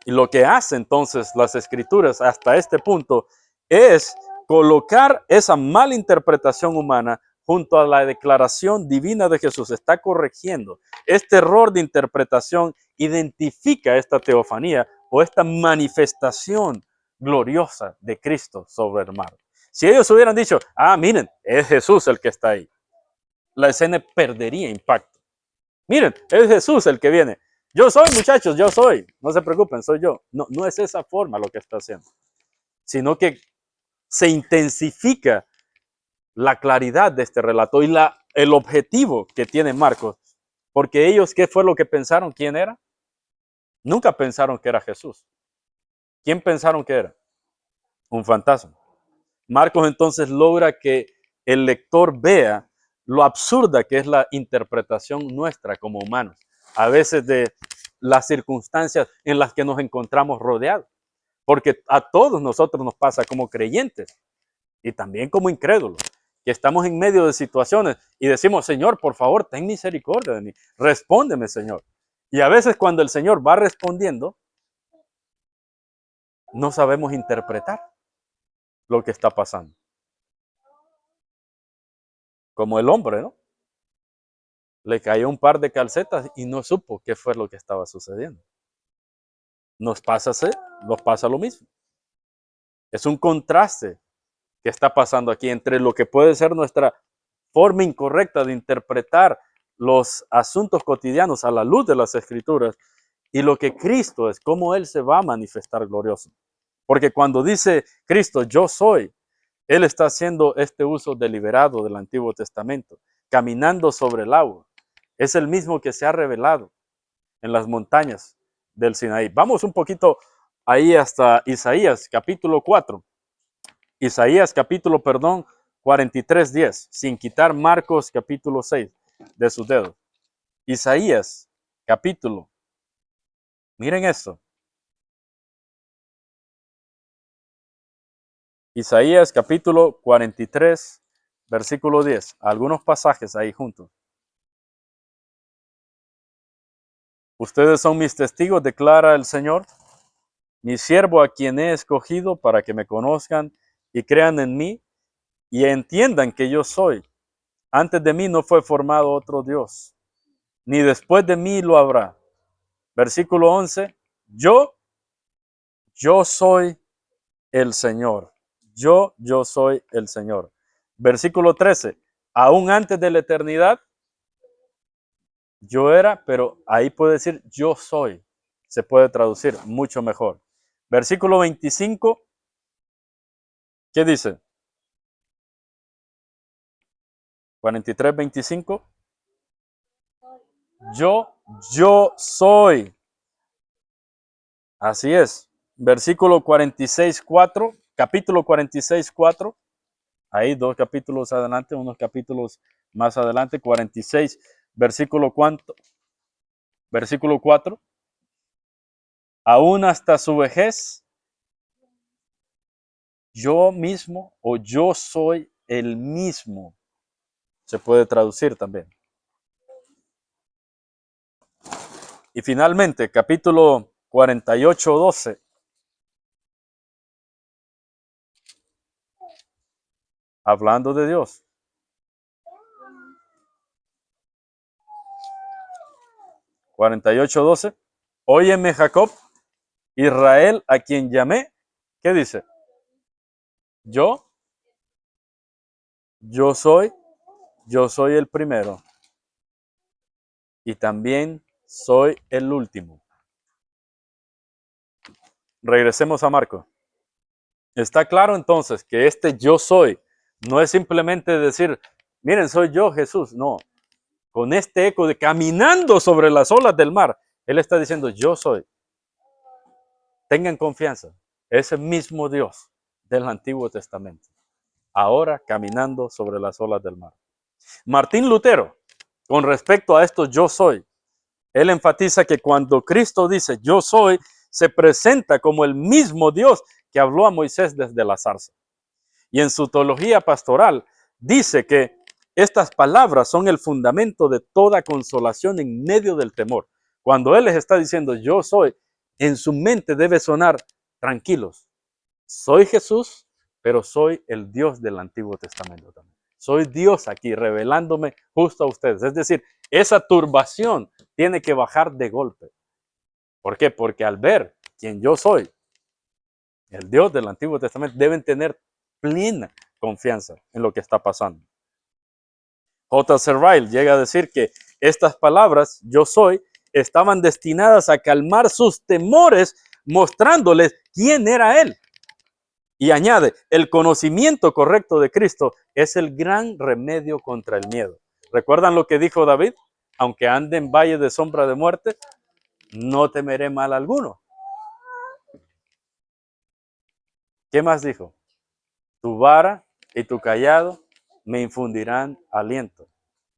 Y lo que hace entonces las Escrituras hasta este punto es colocar esa mala interpretación humana junto a la declaración divina de Jesús, está corrigiendo este error de interpretación, identifica esta teofanía o esta manifestación gloriosa de Cristo sobre el mar. Si ellos hubieran dicho, miren, es Jesús el que está ahí, la escena perdería impacto. Miren, es Jesús el que viene. Yo soy, muchachos, yo soy. No se preocupen, soy yo. No, no es esa forma lo que está haciendo, sino que se intensifica la claridad de este relato y el objetivo que tiene Marcos. Porque ellos, ¿qué fue lo que pensaron? ¿Quién era? Nunca pensaron que era Jesús. ¿Quién pensaron que era? Un fantasma. Marcos entonces logra que el lector vea lo absurda que es la interpretación nuestra como humanos, a veces de las circunstancias en las que nos encontramos rodeados, porque a todos nosotros nos pasa como creyentes y también como incrédulos, que estamos en medio de situaciones y decimos, Señor, por favor, ten misericordia de mí, respóndeme, Señor. Y a veces cuando el Señor va respondiendo, no sabemos interpretar lo que está pasando. Como el hombre, ¿no? Le cayó un par de calcetas y no supo qué fue lo que estaba sucediendo. Nos pasa lo mismo. Es un contraste que está pasando aquí entre lo que puede ser nuestra forma incorrecta de interpretar los asuntos cotidianos a la luz de las Escrituras y lo que Cristo es, cómo Él se va a manifestar glorioso. Porque cuando dice Cristo, yo soy, Él está haciendo este uso deliberado del Antiguo Testamento, caminando sobre el agua. Es el mismo que se ha revelado en las montañas del Sinaí. Vamos un poquito ahí hasta Isaías capítulo 4. Isaías capítulo, 43:10, sin quitar Marcos capítulo 6 de sus dedos. Isaías capítulo, miren esto. Isaías capítulo 43, versículo 10. Algunos pasajes ahí juntos. Ustedes son mis testigos, declara el Señor, mi siervo a quien he escogido para que me conozcan y crean en mí y entiendan que yo soy. Antes de mí no fue formado otro Dios, ni después de mí lo habrá. Versículo 11, yo soy el Señor. Yo soy el Señor. Versículo 13, aún antes de la eternidad, yo era, pero ahí puede decir yo soy. Se puede traducir mucho mejor. Versículo 25, ¿qué dice? 43:25. Yo soy. Así es. Versículo 46:4, capítulo 46:4. Ahí 2 capítulos adelante, unos capítulos más adelante, 46, versículo 4. Versículo 4. Aún hasta su vejez, yo mismo o yo soy el mismo. Se puede traducir también. Y finalmente, capítulo 48:12. Hablando de Dios. 48:12. Óyeme, Jacob, Israel, a quien llamé. ¿Qué dice? Yo soy el primero. Y también soy el último. Regresemos a Marcos. Está claro entonces que este yo soy no es simplemente decir, miren, soy yo, Jesús. No, con este eco de caminando sobre las olas del mar, Él está diciendo, yo soy. Tengan confianza, ese mismo Dios del Antiguo Testamento, ahora caminando sobre las olas del mar. Martín Lutero, con respecto a esto yo soy, él enfatiza que cuando Cristo dice yo soy, se presenta como el mismo Dios que habló a Moisés desde la zarza. Y en su teología pastoral dice que estas palabras son el fundamento de toda consolación en medio del temor. Cuando Él les está diciendo yo soy, en su mente debe sonar tranquilos. Soy Jesús, pero soy el Dios del Antiguo Testamento también. Soy Dios aquí revelándome justo a ustedes. Es decir, esa turbación tiene que bajar de golpe. ¿Por qué? Porque al ver quién yo soy, el Dios del Antiguo Testamento, deben tener plena confianza en lo que está pasando. J. Ryle llega a decir que estas palabras, yo soy, estaban destinadas a calmar sus temores, mostrándoles quién era Él. Y añade, el conocimiento correcto de Cristo es el gran remedio contra el miedo. ¿Recuerdan lo que dijo David? Aunque ande en valle de sombra de muerte, no temeré mal alguno. ¿Qué más dijo? Tu vara y tu cayado me infundirán aliento.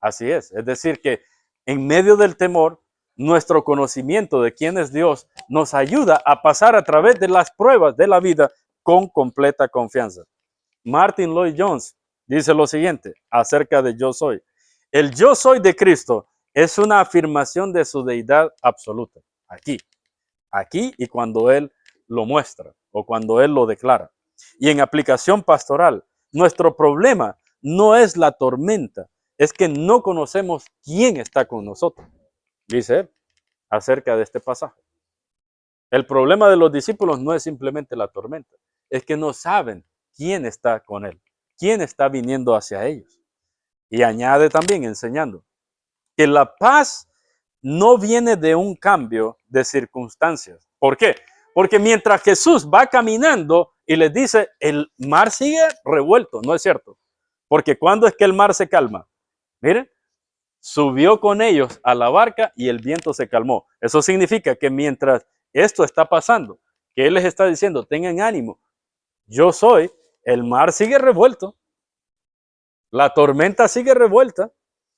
Así es decir que en medio del temor, nuestro conocimiento de quién es Dios nos ayuda a pasar a través de las pruebas de la vida con completa confianza. Martin Lloyd Jones dice lo siguiente acerca de yo soy. El yo soy de Cristo es una afirmación de su deidad absoluta. Aquí y cuando Él lo muestra o cuando Él lo declara. Y en aplicación pastoral, nuestro problema no es la tormenta, es que no conocemos quién está con nosotros, dice él, acerca de este pasaje. El problema de los discípulos no es simplemente la tormenta, es que no saben quién está con él, quién está viniendo hacia ellos. Y añade también enseñando que la paz no viene de un cambio de circunstancias. ¿Por qué? Porque mientras Jesús va caminando y les dice, el mar sigue revuelto, ¿no es cierto? Porque ¿cuándo es que el mar se calma? Miren, subió con ellos a la barca y el viento se calmó. Eso significa que mientras esto está pasando, que Él les está diciendo, tengan ánimo, yo soy, el mar sigue revuelto, la tormenta sigue revuelta,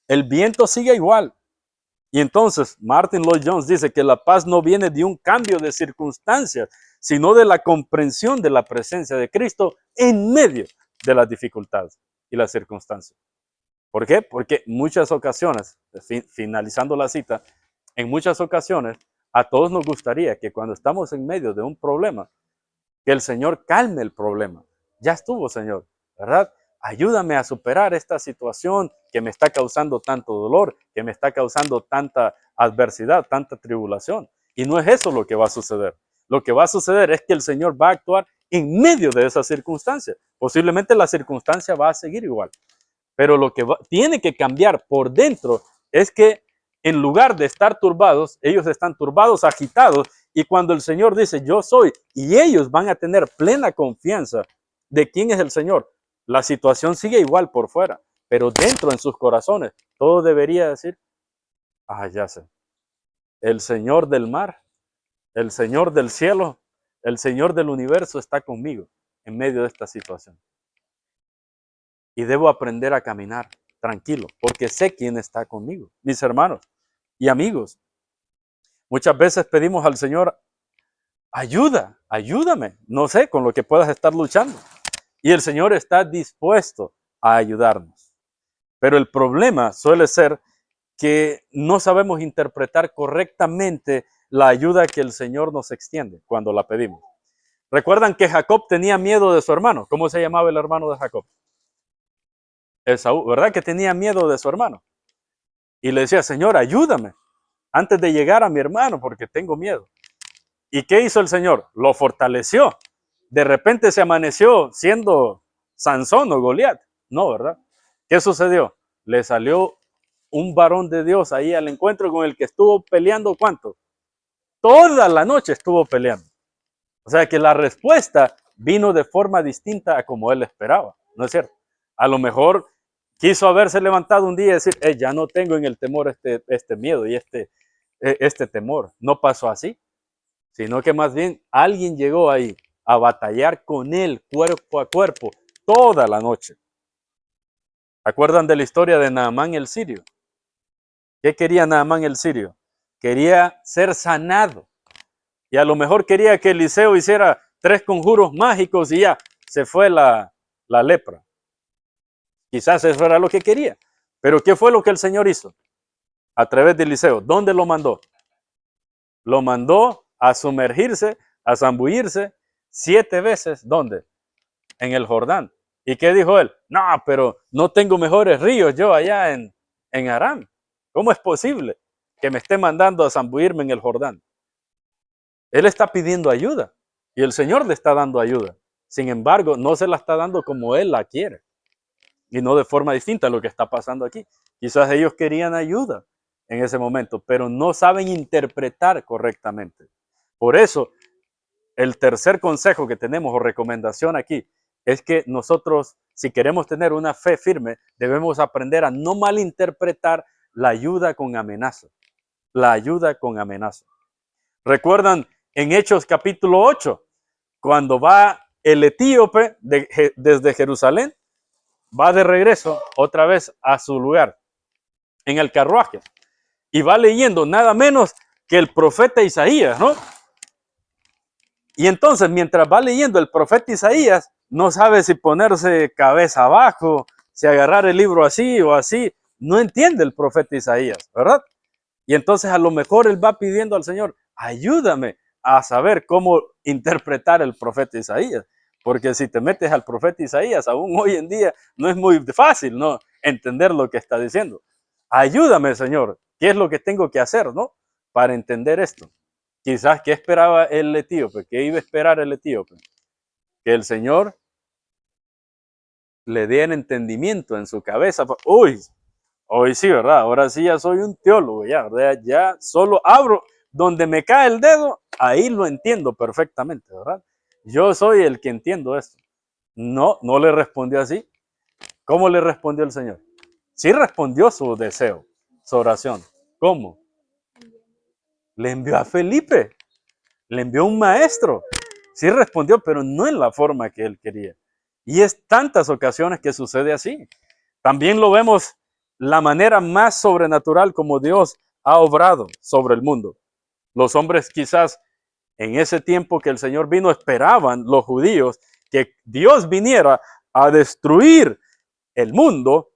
el viento sigue igual. Y entonces Martin Lloyd Jones dice que la paz no viene de un cambio de circunstancias, sino de la comprensión de la presencia de Cristo en medio de las dificultades y las circunstancias. ¿Por qué? Porque en muchas ocasiones, finalizando la cita, en muchas ocasiones a todos nos gustaría que cuando estamos en medio de un problema, que el Señor calme el problema. Ya estuvo, Señor, ¿verdad? Ayúdame a superar esta situación que me está causando tanto dolor, que me está causando tanta adversidad, tanta tribulación. Y no es eso lo que va a suceder. Lo que va a suceder es que el Señor va a actuar en medio de esa circunstancia. Posiblemente la circunstancia va a seguir igual. Pero lo que tiene que cambiar por dentro es que en lugar de estar turbados, ellos están turbados, agitados. Y cuando el Señor dice, yo soy, y ellos van a tener plena confianza de quién es el Señor, la situación sigue igual por fuera, pero dentro en sus corazones, todo debería decir, ya sé, el Señor del mar, el Señor del cielo, el Señor del universo está conmigo en medio de esta situación. Y debo aprender a caminar tranquilo, porque sé quién está conmigo, mis hermanos y amigos. Muchas veces pedimos al Señor, ayúdame, no sé, con lo que puedas estar luchando. Y el Señor está dispuesto a ayudarnos. Pero el problema suele ser que no sabemos interpretar correctamente la ayuda que el Señor nos extiende cuando la pedimos. ¿Recuerdan que Jacob tenía miedo de su hermano? ¿Cómo se llamaba el hermano de Jacob? Esaú, ¿verdad que tenía miedo de su hermano? Y le decía, Señor, ayúdame antes de llegar a mi hermano porque tengo miedo. ¿Y qué hizo el Señor? Lo fortaleció. De repente se amaneció siendo Sansón o Goliat. No, ¿verdad? ¿Qué sucedió? Le salió un varón de Dios ahí al encuentro con el que estuvo peleando, ¿cuánto? Toda la noche estuvo peleando. O sea que la respuesta vino de forma distinta a como él esperaba, ¿no es cierto? A lo mejor quiso haberse levantado un día y decir, ya no tengo en el temor este miedo y este temor. No pasó así, sino que más bien alguien llegó ahí a batallar con él cuerpo a cuerpo toda la noche. ¿Acuerdan de la historia de Naamán el sirio? ¿Qué quería Naamán el sirio? Quería ser sanado. Y a lo mejor quería que Eliseo hiciera 3 conjuros mágicos y ya se fue la lepra. Quizás eso era lo que quería. Pero ¿qué fue lo que el Señor hizo? A través de Eliseo. ¿Dónde lo mandó? Lo mandó a sumergirse, a zambullirse 7 veces. ¿Dónde? En el Jordán. ¿Y qué dijo él? No, pero no tengo mejores ríos yo allá en Aram. ¿Cómo es posible que me esté mandando a zambuirme en el Jordán? Él está pidiendo ayuda y el Señor le está dando ayuda. Sin embargo, no se la está dando como Él la quiere y no de forma distinta a lo que está pasando aquí. Quizás ellos querían ayuda en ese momento, pero no saben interpretar correctamente. Por eso, el tercer consejo que tenemos o recomendación aquí es que nosotros, si queremos tener una fe firme, debemos aprender a no malinterpretar la ayuda con amenaza. La ayuda con amenaza. ¿Recuerdan en Hechos capítulo 8, cuando va el etíope desde Jerusalén, va de regreso otra vez a su lugar, en el carruaje, y va leyendo nada menos que el profeta Isaías, ¿no? Y entonces, mientras va leyendo el profeta Isaías, no sabe si ponerse cabeza abajo, si agarrar el libro así o así, no entiende el profeta Isaías, ¿verdad? Y entonces a lo mejor él va pidiendo al Señor, ayúdame a saber cómo interpretar el profeta Isaías. Porque si te metes al profeta Isaías, aún hoy en día no es muy fácil, ¿no? Entender lo que está diciendo. Ayúdame, Señor. ¿Qué es lo que tengo que hacer, no? Para entender esto. Quizás, ¿qué esperaba el etíope? ¿Qué iba a esperar el etíope? Que el Señor le diera entendimiento en su cabeza. Uy, hoy sí, ¿verdad? Ahora sí ya soy un teólogo, ya, ¿verdad? Ya solo abro donde me cae el dedo, ahí lo entiendo perfectamente, ¿verdad? Yo soy el que entiendo esto. No, no le respondió así. ¿Cómo le respondió el Señor? Sí respondió su deseo, su oración. ¿Cómo? Le envió a Felipe, le envió un maestro. Sí respondió, pero no en la forma que él quería. Y es tantas ocasiones que sucede así. También lo vemos la manera más sobrenatural como Dios ha obrado sobre el mundo. Los hombres quizás en ese tiempo que el Señor vino esperaban, los judíos, que Dios viniera a destruir el mundo,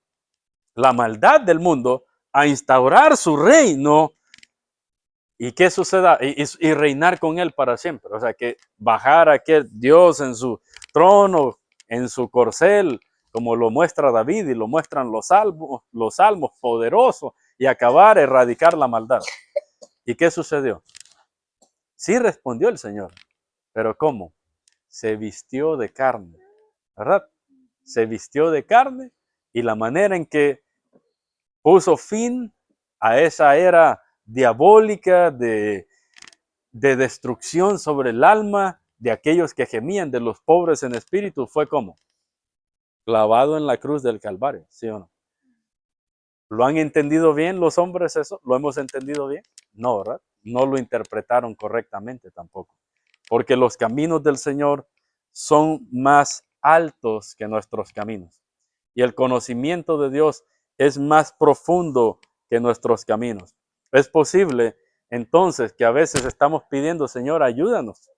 la maldad del mundo, a instaurar su reino y que suceda y reinar con él para siempre. O sea, que bajara aquel Dios en su trono, en su corcel, como lo muestra David y lo muestran los salmos poderosos, y acabar, erradicar la maldad. ¿Y qué sucedió? Sí respondió el Señor, pero ¿cómo? Se vistió de carne, ¿verdad? Se vistió de carne y la manera en que puso fin a esa era diabólica de destrucción sobre el alma de aquellos que gemían, de los pobres en espíritu, fue como clavado en la cruz del Calvario, ¿sí o no? ¿Lo han entendido bien los hombres eso? ¿Lo hemos entendido bien? No, ¿verdad? No lo interpretaron correctamente tampoco. Porque los caminos del Señor son más altos que nuestros caminos. Y el conocimiento de Dios es más profundo que nuestros caminos. Es posible entonces que a veces estamos pidiendo, Señor, ayúdanos.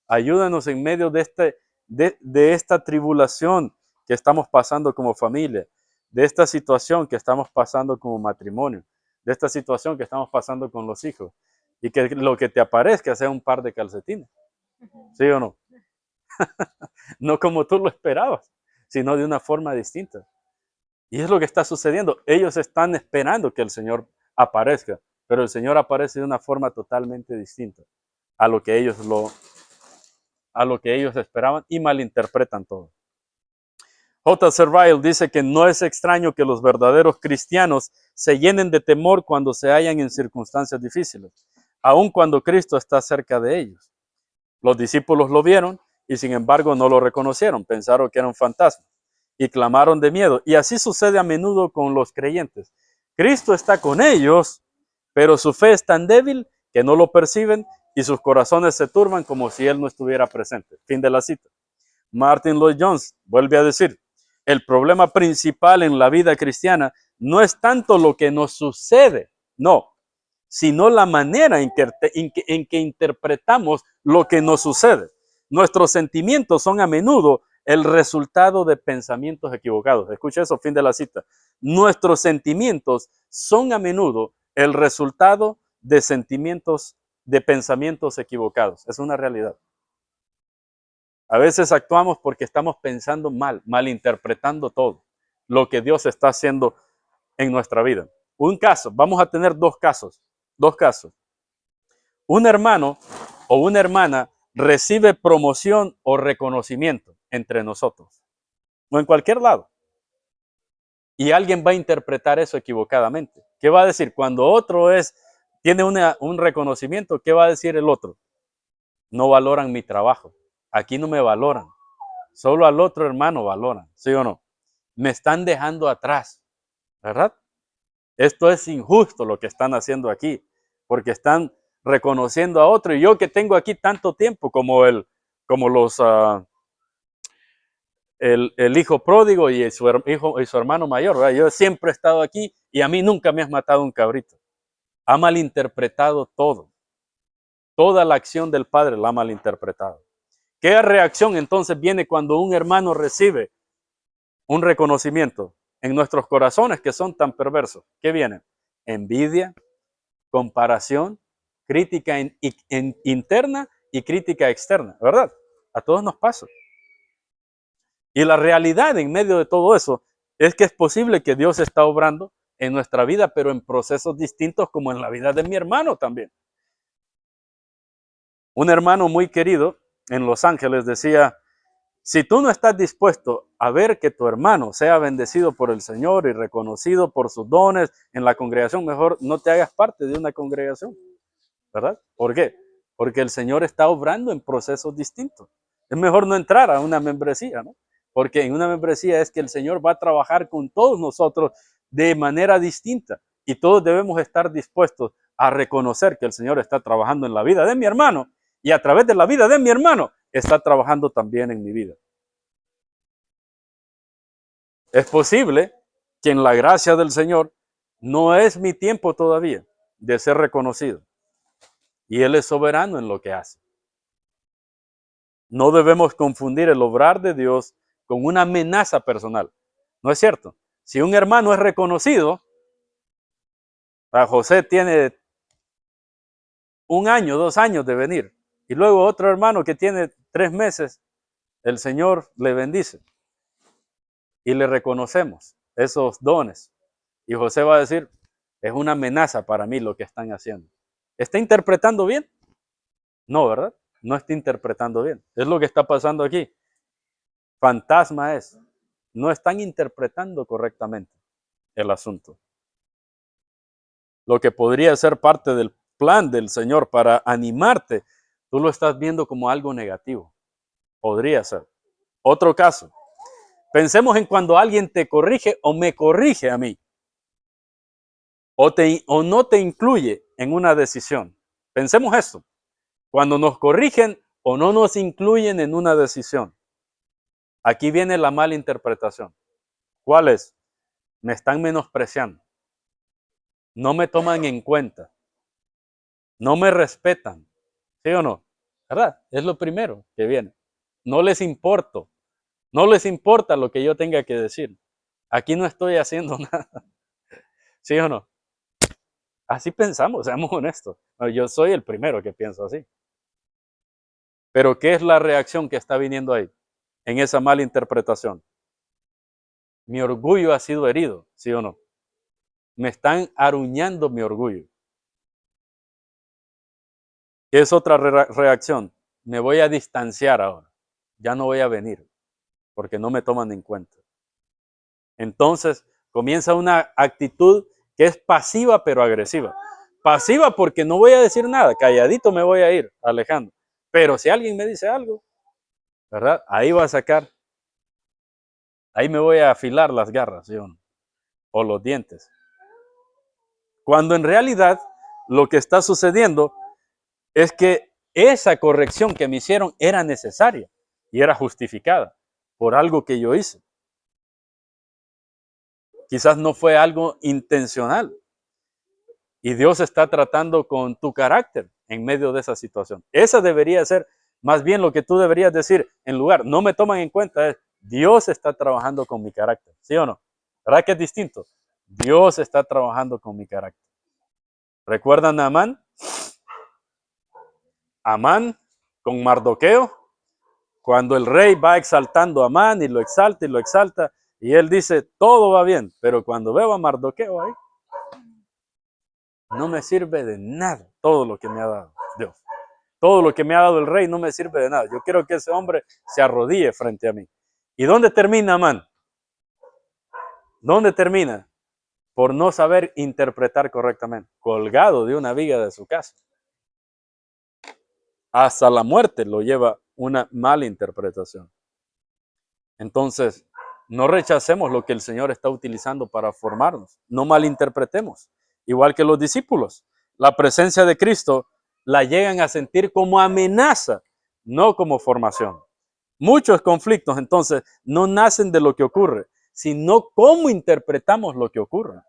Ayúdanos en medio de esta tribulación que estamos pasando como familia, de esta situación que estamos pasando como matrimonio, de esta situación que estamos pasando con los hijos. Y que lo que te aparezca sea un par de calcetines. ¿Sí o no? No como tú lo esperabas, sino de una forma distinta. Y es lo que está sucediendo. Ellos están esperando que el Señor aparezca, pero el Señor aparece de una forma totalmente distinta a lo que ellos esperaban y malinterpretan todo. J. Serryle dice que no es extraño que los verdaderos cristianos se llenen de temor cuando se hallan en circunstancias difíciles, aun cuando Cristo está cerca de ellos. Los discípulos lo vieron y sin embargo no lo reconocieron, pensaron que era un fantasma y clamaron de miedo. Y así sucede a menudo con los creyentes. Cristo está con ellos, pero su fe es tan débil que no lo perciben y sus corazones se turban como si Él no estuviera presente. Fin de la cita. Martin Lloyd-Jones vuelve a decir, el problema principal en la vida cristiana no es tanto lo que nos sucede, no, sino la manera en que interpretamos lo que nos sucede. Nuestros sentimientos son a menudo el resultado de pensamientos equivocados. Escucha eso, fin de la cita. Nuestros sentimientos son a menudo el resultado de pensamientos equivocados. Es una realidad. A veces actuamos porque estamos pensando malinterpretando todo lo que Dios está haciendo en nuestra vida. Un caso, vamos a tener dos casos. Un hermano o una hermana recibe promoción o reconocimiento entre nosotros o en cualquier lado. Y alguien va a interpretar eso equivocadamente. ¿Qué va a decir? Cuando otro tiene un reconocimiento, ¿qué va a decir el otro? No valoran mi trabajo. Aquí no me valoran. Solo al otro hermano valoran. ¿Sí o no? Me están dejando atrás. ¿Verdad? Esto es injusto lo que están haciendo aquí. Porque están reconociendo a otro. Y yo que tengo aquí tanto tiempo como el hijo pródigo y su hermano mayor, ¿verdad? Yo siempre he estado aquí y a mí nunca me has matado un cabrito. Ha malinterpretado todo. Toda la acción del Padre la ha malinterpretado. ¿Qué reacción entonces viene cuando un hermano recibe un reconocimiento en nuestros corazones que son tan perversos? ¿Qué viene? Envidia, comparación, crítica interna y crítica externa, ¿verdad? A todos nos pasa. Y la realidad en medio de todo eso es que es posible que Dios está obrando en nuestra vida, pero en procesos distintos como en la vida de mi hermano también. Un hermano muy querido en Los Ángeles decía, si tú no estás dispuesto a ver que tu hermano sea bendecido por el Señor y reconocido por sus dones en la congregación, mejor no te hagas parte de una congregación, ¿verdad? ¿Por qué? Porque el Señor está obrando en procesos distintos. Es mejor no entrar a una membresía, ¿no? Porque en una membresía es que el Señor va a trabajar con todos nosotros de manera distinta y todos debemos estar dispuestos a reconocer que el Señor está trabajando en la vida de mi hermano y a través de la vida de mi hermano está trabajando también en mi vida. Es posible que en la gracia del Señor no es mi tiempo todavía de ser reconocido y Él es soberano en lo que hace. No debemos confundir el obrar de Dios con una amenaza personal. ¿No es cierto? Si un hermano es reconocido, a José tiene 1 año, 2 años de venir, y luego otro hermano que tiene 3 meses, el Señor le bendice y le reconocemos esos dones. Y José va a decir, es una amenaza para mí lo que están haciendo. ¿Está interpretando bien? No, ¿verdad? No está interpretando bien. Es lo que está pasando aquí. Fantasma es. No están interpretando correctamente el asunto. Lo que podría ser parte del plan del Señor para animarte, tú lo estás viendo como algo negativo. Podría ser. Otro caso. Pensemos en cuando alguien te corrige o me corrige a mí. O no te incluye en una decisión. Pensemos esto. Cuando nos corrigen o no nos incluyen en una decisión. Aquí viene la mala interpretación. ¿Cuál es? Me están menospreciando. No me toman en cuenta. No me respetan. ¿Sí o no? ¿Verdad? Es lo primero que viene. No les importo. No les importa lo que yo tenga que decir. Aquí no estoy haciendo nada. ¿Sí o no? Así pensamos, seamos honestos. Yo soy el primero que pienso así. Pero ¿qué es la reacción que está viniendo ahí? En esa mala interpretación. Mi orgullo ha sido herido, ¿sí o no? Me están aruñando mi orgullo. ¿Qué es otra reacción? Me voy a distanciar ahora. Ya no voy a venir porque no me toman en cuenta. Entonces comienza una actitud que es pasiva pero agresiva. Pasiva porque no voy a decir nada, calladito me voy a ir, alejando. Pero si alguien me dice algo, ¿verdad? Ahí va a sacar, ahí me voy a afilar las garras, ¿sí o no? O los dientes. Cuando en realidad lo que está sucediendo es que esa corrección que me hicieron era necesaria y era justificada por algo que yo hice. Quizás no fue algo intencional y Dios está tratando con tu carácter en medio de esa situación. Esa debería ser más bien lo que tú deberías decir en lugar, no me toman en cuenta, es Dios está trabajando con mi carácter, ¿sí o no? ¿Verdad que es distinto? Dios está trabajando con mi carácter. ¿Recuerdan a Amán? Amán con Mardoqueo Cuando el rey va exaltando a Amán y lo exalta, y él dice, todo va bien, pero cuando veo a Mardoqueo ahí, no me sirve de nada todo lo que me ha dado Dios. Todo lo que me ha dado el rey no me sirve de nada. Yo quiero que ese hombre se arrodille frente a mí. ¿Y dónde termina Amán? ¿Dónde termina? Por no saber interpretar correctamente, colgado de una viga de su casa. Hasta la muerte lo lleva una mala interpretación. Entonces, no rechacemos lo que el Señor está utilizando para formarnos. No malinterpretemos. Igual que los discípulos. La presencia de Cristo la llegan a sentir como amenaza, no como formación. Muchos conflictos, entonces, no nacen de lo que ocurre, sino cómo interpretamos lo que ocurre.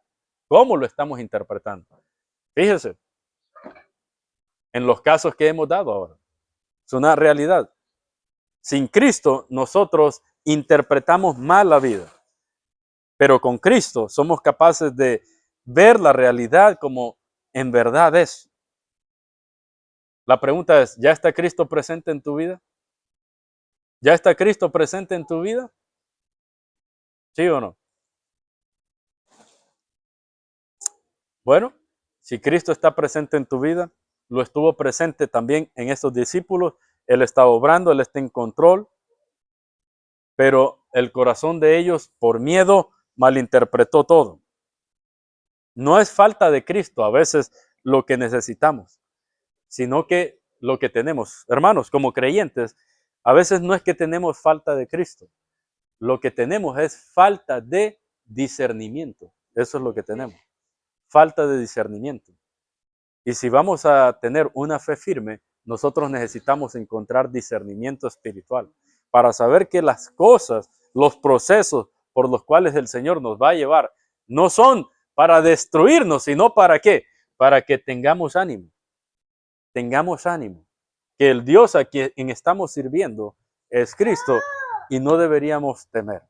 ¿Cómo lo estamos interpretando? Fíjese, en los casos que hemos dado ahora. Es una realidad. Sin Cristo, nosotros interpretamos mal la vida. Pero con Cristo somos capaces de ver la realidad como en verdad es. La pregunta es, ¿ya está Cristo presente en tu vida? ¿Ya está Cristo presente en tu vida? ¿Sí o no? Bueno, si Cristo está presente en tu vida, lo estuvo presente también en estos discípulos, Él está obrando, Él está en control, pero el corazón de ellos, por miedo, malinterpretó todo. No es falta de Cristo a veces lo que necesitamos, sino que lo que tenemos. Hermanos, como creyentes, a veces no es que tenemos falta de Cristo, lo que tenemos es falta de discernimiento. Eso es lo que tenemos, falta de discernimiento. Y si vamos a tener una fe firme, nosotros necesitamos encontrar discernimiento espiritual para saber que las cosas, los procesos por los cuales el Señor nos va a llevar, no son para destruirnos, sino para qué? Para que tengamos ánimo. Tengamos ánimo. Que el Dios a quien estamos sirviendo es Cristo y no deberíamos temer.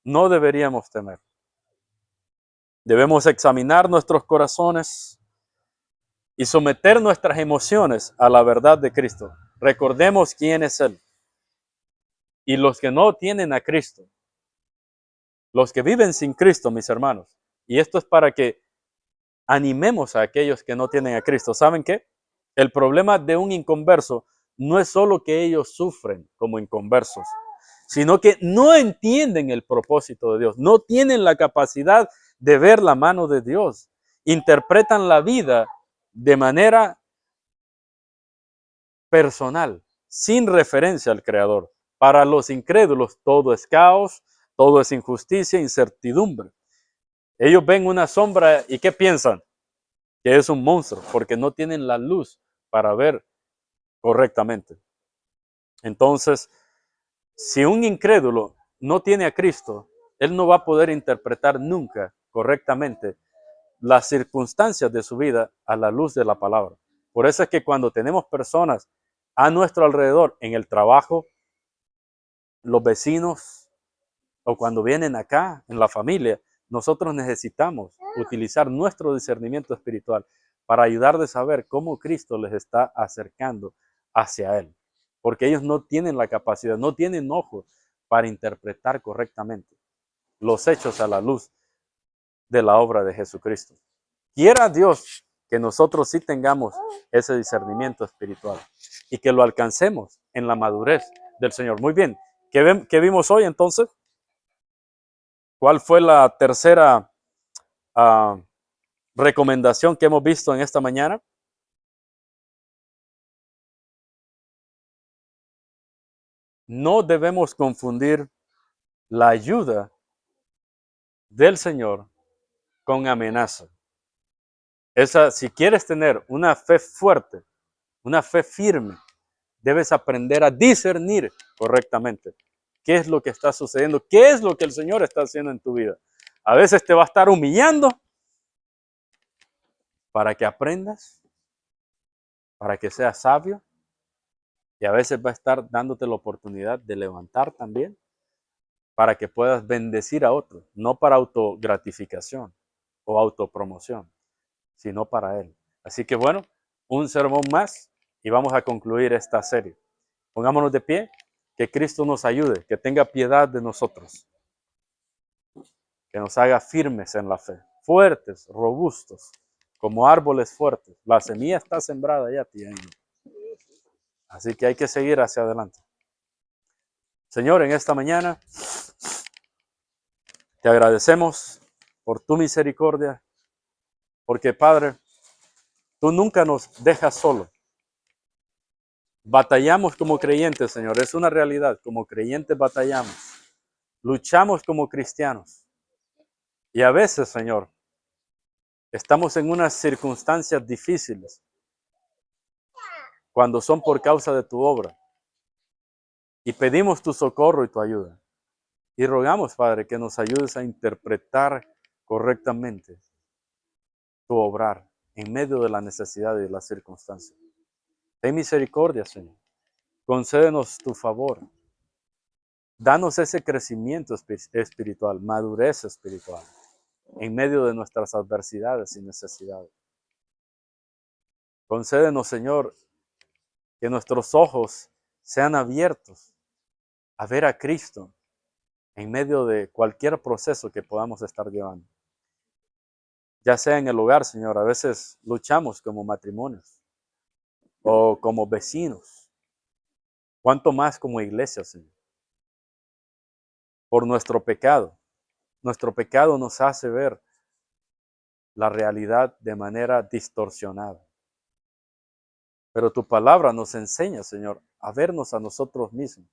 No deberíamos temer. Debemos examinar nuestros corazones y someter nuestras emociones a la verdad de Cristo. Recordemos quién es Él. Y los que no tienen a Cristo, los que viven sin Cristo, mis hermanos, y esto es para que animemos a aquellos que no tienen a Cristo. ¿Saben qué? El problema de un inconverso no es solo que ellos sufren como inconversos, sino que no entienden el propósito de Dios, no tienen la capacidad de ver la mano de Dios, interpretan la vida de manera personal, sin referencia al Creador. Para los incrédulos todo es caos, todo es injusticia, incertidumbre. Ellos ven una sombra y ¿qué piensan? Que es un monstruo, porque no tienen la luz para ver correctamente. Entonces, si un incrédulo no tiene a Cristo, él no va a poder interpretar nunca correctamente las circunstancias de su vida a la luz de la palabra. Por eso es que cuando tenemos personas a nuestro alrededor, en el trabajo, los vecinos, o cuando vienen acá, en la familia, nosotros necesitamos utilizar nuestro discernimiento espiritual para ayudarles a saber cómo Cristo les está acercando hacia Él. Porque ellos no tienen la capacidad, no tienen ojos para interpretar correctamente los hechos a la luz de la obra de Jesucristo. Quiera Dios que nosotros sí tengamos ese discernimiento espiritual y que lo alcancemos en la madurez del Señor. Muy bien, ¿qué vimos hoy entonces? ¿Cuál fue la tercera recomendación que hemos visto en esta mañana? No debemos confundir la ayuda del Señor con amenaza. Si quieres tener una fe fuerte, una fe firme, debes aprender a discernir correctamente qué es lo que está sucediendo, qué es lo que el Señor está haciendo en tu vida. A veces te va a estar humillando para que aprendas, para que seas sabio, y a veces va a estar dándote la oportunidad de levantar también para que puedas bendecir a otros, no para autogratificación o autopromoción, sino para Él. Así que bueno, un sermón más y vamos a concluir esta serie. Pongámonos de pie Que Cristo nos ayude, que tenga piedad de nosotros, que nos haga firmes en la fe, fuertes, robustos, como árboles fuertes. La semilla está sembrada ya, tía. Así que hay que seguir hacia adelante. Señor, en esta mañana te agradecemos por tu misericordia, porque Padre, tú nunca nos dejas solo. Batallamos como creyentes, Señor, es una realidad. Como creyentes batallamos, luchamos como cristianos. Y a veces, Señor, estamos en unas circunstancias difíciles cuando son por causa de tu obra. Y pedimos tu socorro y tu ayuda. Y rogamos, Padre, que nos ayudes a interpretar correctamente tu obrar en medio de la necesidad y de las circunstancias. Ten misericordia, Señor. Concédenos tu favor. Danos ese crecimiento espiritual, madurez espiritual, en medio de nuestras adversidades y necesidades. Concédenos, Señor, que nuestros ojos sean abiertos a ver a Cristo en medio de cualquier proceso que podamos estar llevando. Ya sea en el hogar, Señor, a veces luchamos como matrimonios o como vecinos. ¿Cuánto más como iglesia, Señor? Por nuestro pecado. Nuestro pecado nos hace ver la realidad de manera distorsionada. Pero tu palabra nos enseña, Señor, a vernos a nosotros mismos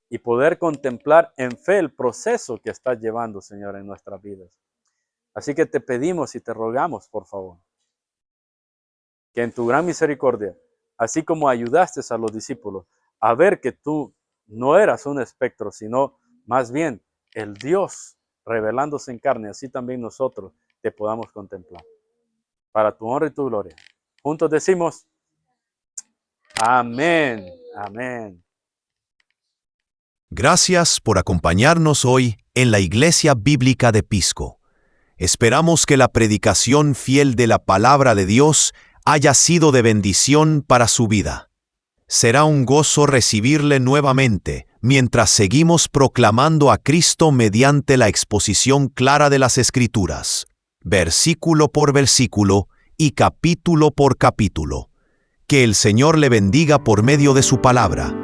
y poder contemplar en fe el proceso que estás llevando, Señor, en nuestras vidas. Así que te pedimos y te rogamos, por favor, que en tu gran misericordia, así como ayudaste a los discípulos a ver que tú no eras un espectro, sino más bien el Dios revelándose en carne, así también nosotros te podamos contemplar. Para tu honra y tu gloria. Juntos decimos, amén, amén. Gracias por acompañarnos hoy en la Iglesia Bíblica de Pisco. Esperamos que la predicación fiel de la palabra de Dios haya sido de bendición para su vida. Será un gozo recibirle nuevamente mientras seguimos proclamando a Cristo mediante la exposición clara de las Escrituras, versículo por versículo y capítulo por capítulo. Que el Señor le bendiga por medio de su palabra.